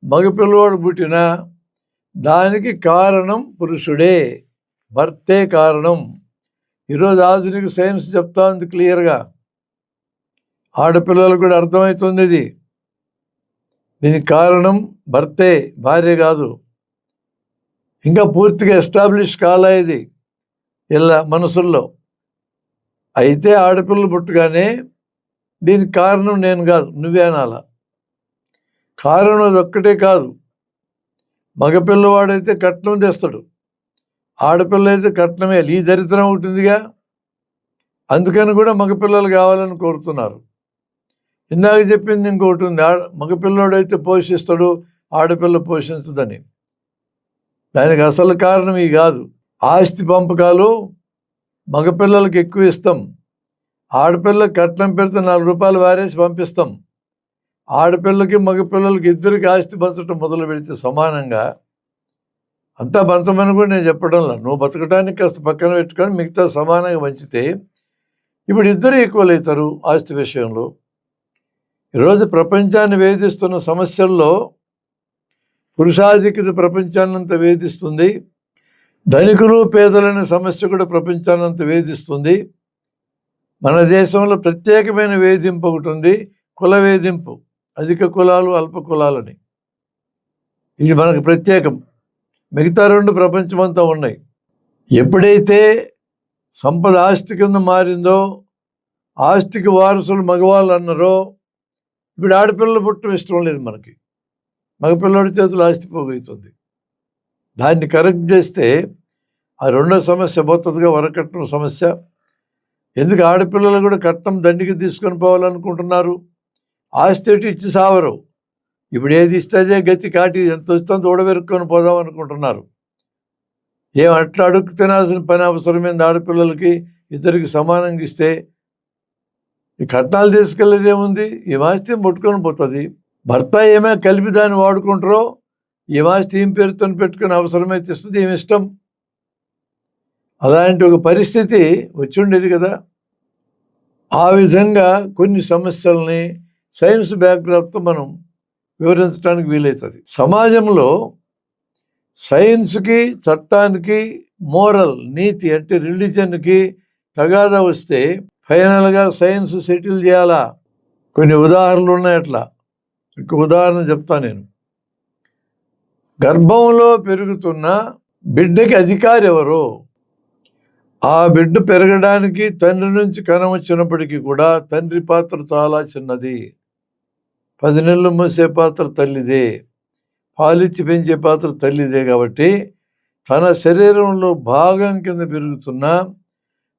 మగపిల్లవాడు పుట్టినా దానికి కారణం పురుషుడే, భర్తే కారణం. ఈరోజు ఆధునిక సైన్స్ చెప్తా ఉంది క్లియర్గా. ఆడపిల్లలకు కూడా అర్థమవుతుంది ఇది. దీనికి కారణం భర్తే, భార్య కాదు. ఇంకా పూర్తిగా ఎస్టాబ్లిష్ కాలే ఇది ఇలా మనసుల్లో. అయితే ఆడపిల్లలు పుట్టగానే దీనికి కారణం నేను కాదు, నువ్వే అనాల. కారణం అది ఒక్కటే కాదు. మగపిల్లవాడైతే కట్నం తెస్తాడు, ఆడపిల్ల అయితే కట్నమే. ఈ దరిద్రం ఉంటుందిగా, అందుకని కూడా మగపిల్లలు కావాలని కోరుతున్నారు. ఇందాక చెప్పింది ఇంకోటి ఉంది, మగపిల్లవాడైతే పోషిస్తాడు, ఆడపిల్ల పోషించదని. దానికి అసలు కారణం ఈ కాదు. ఆస్తి పంపకాలు మగపిల్లలకి ఎక్కువ ఇస్తాం, ఆడపిల్లకి కట్నం పెడితే 4 రూపాయలు వారేసి పంపిస్తాం. ఆడపిల్లకి మగపిల్లలకి ఇద్దరికి ఆస్తి పంచడం మొదలు పెడితే సమానంగా అంతా పంచమని కూడా నేను చెప్పడంలా. నువ్వు బతకడానికి కాస్త పక్కన పెట్టుకొని మిగతా సమానంగా పంచితే ఇప్పుడు ఇద్దరు ఈక్వల్ అవుతారు ఆస్తి విషయంలో. ఈరోజు ప్రపంచాన్ని వేధిస్తున్న సమస్యల్లో పురుషాధిక్యత ప్రపంచాన్నంతా వేధిస్తుంది. ధనికులు పేదలనే సమస్య కూడా ప్రపంచాన్నంతా వేధిస్తుంది. మన దేశంలో ప్రత్యేకమైన వేధింపు ఒకటి ఉంది, కుల వేధింపు. అధిక కులాలు, అల్ప కులాలని. ఇది మనకు ప్రత్యేకం. మిగతా రెండు ప్రపంచమంతా ఉన్నాయి. ఎప్పుడైతే సంపద ఆస్తి కింద మారిందో, ఆస్తికి వారసులు మగవాళ్ళు అన్నారో, ఇప్పుడు ఆడపిల్లలు పుట్టడం ఇష్టం లేదు మనకి. మగపిల్లడి చేతులు ఆస్తి పోగవుతుంది. దాన్ని కరెక్ట్ చేస్తే ఆ రెండో సమస్య పోతుందిగా, వరకట్నం సమస్య. ఎందుకు ఆడపిల్లలు కూడా కట్నం దండికి తీసుకొని పోవాలనుకుంటున్నారు? ఆస్తి ఇచ్చి సావరు. ఇప్పుడు ఏది ఇస్తే అదే గతి, కాటి ఎంత వస్తుందో ఊడబెరుక్కొని పోదాం అనుకుంటున్నారు. ఏం అట్లా అడుక్కు తినాల్సిన పని అవసరమైంది ఆడపిల్లలకి? ఇద్దరికి సమానంగా ఇస్తే ఈ కట్నాలు తీసుకెళ్ళేది ఏముంది? ఈ ఆస్తి ముట్టుకొని పోతుంది. భర్త ఏమే కలిపి దాన్ని వాడుకుంటారో ఈ ఆస్తి ఏం పేరుతో పెట్టుకుని అవసరమైతే ఇస్తుంది, ఏమి ఇష్టం. అలాంటి ఒక పరిస్థితి వచ్చి ఉండేది కదా. ఆ విధంగా కొన్ని సమస్యల్ని సైన్స్ బ్యాక్గ్రౌండ్తో మనం వివరించడానికి వీలవుతుంది. సమాజంలో సైన్స్కి, చట్టానికి, మోరల్ నీతి అంటే రిలీజన్కి తగాదా వస్తే ఫైనల్గా సైన్స్ సెటిల్ చేయాలా? కొన్ని ఉదాహరణలు ఉన్నాయి అట్లా. ఒక ఉదాహరణ చెప్తా నేను. గర్భంలో పెరుగుతున్న బిడ్డకి అధికారి ఎవరు? ఆ బిడ్డ పెరగడానికి తండ్రి నుంచి కణం వచ్చినప్పటికీ కూడా తండ్రి పాత్ర చాలా చిన్నది. 10 నెలలు మోసే పాత్ర తల్లిదే, పాలిచ్చి పెంచే పాత్ర తల్లిదే. కాబట్టి తన శరీరంలో భాగం కింద పెరుగుతున్న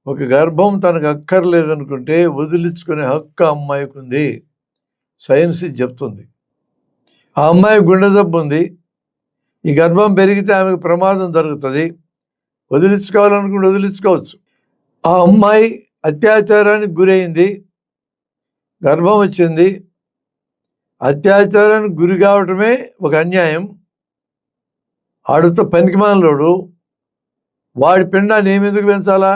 ఒక గర్భం తనకు అక్కర్లేదనుకుంటే వదిలించుకునే హక్కు అమ్మాయికి ఉంది. సైన్స్ చెప్తుంది. ఆ అమ్మాయి గుండె జబ్బు ఉంది, ఈ గర్భం పెరిగితే ఆమెకు ప్రమాదం జరుగుతుంది, వదిలించుకోవాలనుకుంటే వదిలించుకోవచ్చు. ఆ అమ్మాయి అత్యాచారానికి గురైంది, గర్భం వచ్చింది. అత్యాచారానికి గురి కావటమే ఒక అన్యాయం. ఆడుతో పనికిమాలోడు, వాడి పిండాన్ని ఏమెందుకు పెంచాలా?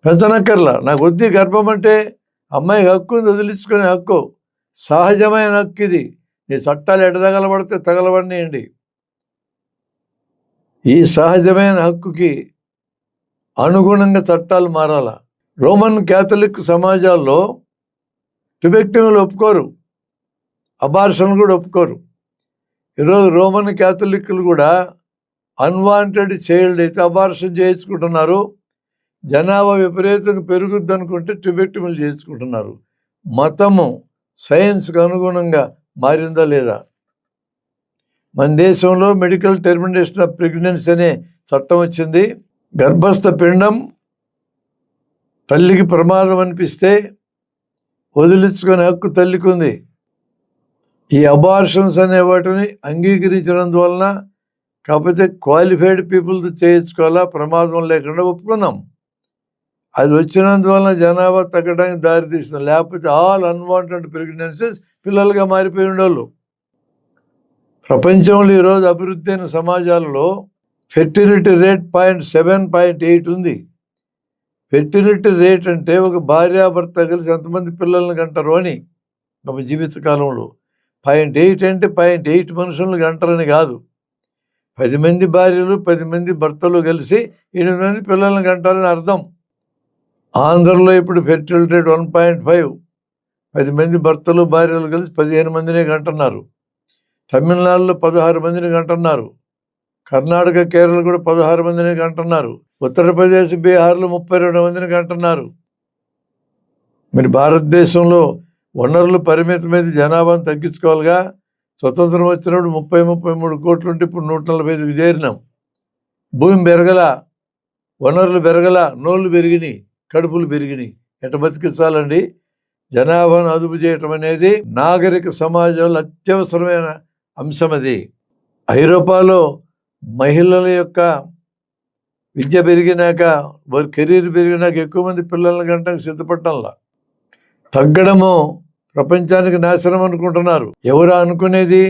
పెంచనక్కర్లా. నాకు వద్దు గర్భం అంటే. అమ్మాయి హక్కు ఉంది, వదిలించుకునే హక్కు, సహజమైన హక్కు ఇది. నీ చట్టాలు ఎడ తగలబడితే తగలబడినేయండి. ఈ సహజమైన హక్కుకి అనుగుణంగా చట్టాలు మారాల. రోమన్ క్యాథలిక్ సమాజాల్లో ట్యుబెక్టమీలు ఒప్పుకోరు, అబార్షన్ కూడా ఒప్పుకోరు. ఈరోజు రోమన్ క్యాథలిక్లు కూడా అన్వాంటెడ్ చైల్డ్ అయితే అబార్షన్ చేయించుకుంటున్నారు. జనాభా విపరీతంగా పెరుగుద్ది అనుకుంటే ట్యుబెక్టమీలు చేయించుకుంటున్నారు. మతము సైన్స్కి అనుగుణంగా మారిందా లేదా? మన దేశంలో మెడికల్ టెర్మినేషన్ ఆఫ్ ప్రెగ్నెన్సీ అనే చట్టం వచ్చింది. గర్భస్థ పిండం తల్లికి ప్రమాదం అనిపిస్తే వదిలించుకునే హక్కు తల్లికి ఉంది. ఈ అబార్షన్స్ అనే వాటిని అంగీకరించినందువలన, కాకపోతే క్వాలిఫైడ్ పీపుల్తో చేయించుకోవాలా, ప్రమాదం లేకుండా ఒప్పుకున్నాం. అది వచ్చినందువలన జనాభా తగ్గడానికి దారితీస్తుంది. లేకపోతే ఆల్ అన్వాంటెడ్ ప్రెగ్నెన్సీస్ పిల్లలుగా మారిపోయి ఉండేవాళ్ళు. ప్రపంచంలో ఈరోజు అభివృద్ధి అయిన సమాజాలలో ఫెర్టిలిటీ రేట్ 7.8 ఉంది. ఫెర్టిలిటీ రేట్ అంటే ఒక భార్యాభర్త కలిసి ఎంతమంది పిల్లల్ని కంటారు అని తమ జీవితకాలంలో. 0.8 అంటే 0.8 మనుషులను కంటారని కాదు. 10 మంది భార్యలు 10 మంది భర్తలు కలిసి 8 మంది పిల్లల్ని కంటారని అర్థం. ఆంధ్రలో ఇప్పుడు ఫెర్టిలిటీ రేట్ 1.5. 10 మంది భర్తలు భార్యలు కలిసి 15 మందినే కంటున్నారు. తమిళనాడులో 16 మందిని కంటున్నారు. కర్ణాటక, కేరళ కూడా 16 మందిని కంటున్నారు. ఉత్తరప్రదేశ్, బీహార్లో 32 మందిని కంటున్నారు. మరి భారతదేశంలో వనరులు పరిమితమైన జనాభాను తగ్గించుకోవాలిగా. స్వతంత్రం వచ్చినప్పుడు 33 కోట్లు ఉంటే ఇప్పుడు 145కి చేరినాం. భూమి పెరగల, వనరులు పెరగల, నోళ్ళు పెరిగినాయి, కడుపులు పెరిగినాయి. ఎట్ట బతికించాలండి? జనాభాను అదుపు చేయటం అనేది నాగరిక సమాజంలో అత్యవసరమైన అంశం. అది ఐరోపాలో మహిళల యొక్క విద్య పెరిగినాక, వారి కెరీర్ పెరిగినాక ఎక్కువ మంది పిల్లల్ని కంటానికి సిద్ధపడటంలా. తగ్గడము ప్రపంచానికి నాశనం అనుకుంటున్నారు. ఎవరు అనుకునేది?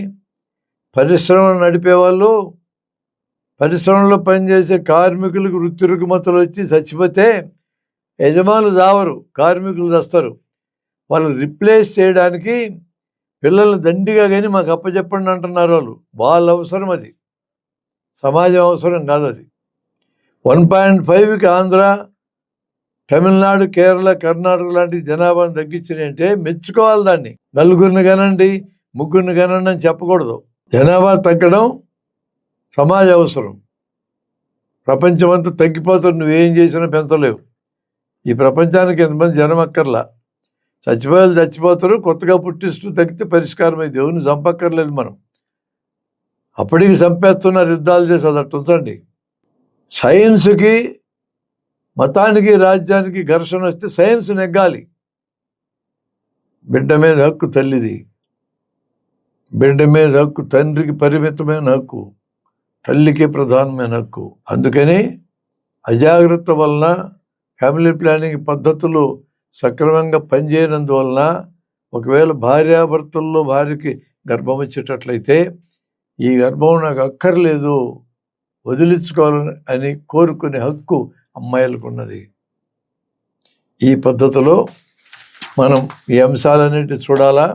పరిశ్రమలు నడిపేవాళ్ళు, పరిశ్రమలో పనిచేసే కార్మికులకు వృత్తి రుగ్మతలు వచ్చి చచ్చిపోతే యజమానులు చావరు, కార్మికులు చస్తారు. వాళ్ళు రిప్లేస్ చేయడానికి పిల్లలు దండిగా కానీ మాకు అప్పచెప్పండి అంటున్నారు వాళ్ళు. వాళ్ళ అవసరం అది, సమాజం అవసరం కాదు అది. 1.5కి ఆంధ్ర, తమిళనాడు, కేరళ, కర్ణాటక లాంటి జనాభాను తగ్గించినంటే మెచ్చుకోవాలి దాన్ని. నలుగురిని కనండి, ముగ్గురిని కనండి అని చెప్పకూడదు. జనాభా తగ్గడం సమాజ అవసరం. ప్రపంచం అంతా తగ్గిపోతారు, నువ్వేం చేసినా పెంచలేవు. ఈ ప్రపంచానికి ఎంతమంది జనం అక్కర్లా. చచ్చిపోయాలు చచ్చిపోతారు, కొత్తగా పుట్టిస్తూ తగ్గితే పరిష్కారం అయింది. దేవుని చంపక్కర్లేదు మనం. అప్పటికి చంపేస్తున్నారు యుద్ధాలు చేసి, అది అట్టు ఉంచండి. సైన్స్కి మతానికి రాజ్యానికి ఘర్షణ వస్తే సైన్స్ నెగ్గాలి. బిడ్డ మీద హక్కు తల్లిది, బిడ్డ మీద హక్కు తండ్రికి పరిమితమైన హక్కు, తల్లికి ప్రధానమైన హక్కు. అందుకని అజాగ్రత్త వలన ఫ్యామిలీ ప్లానింగ్ పద్ధతులు సక్రమంగా పనిచేయనందువలన ఒకవేళ భార్యాభర్తల్లో భార్యకి గర్భం వచ్చేటట్లయితే ఈ గర్భం నాకు అక్కర్లేదు, వదిలించుకోవాలని అని కోరుకునే హక్కు అమ్మాయిలకు ఉన్నది. ఈ పద్ధతిలో మనం ఈ అంశాలన్నిటి చూడాలా.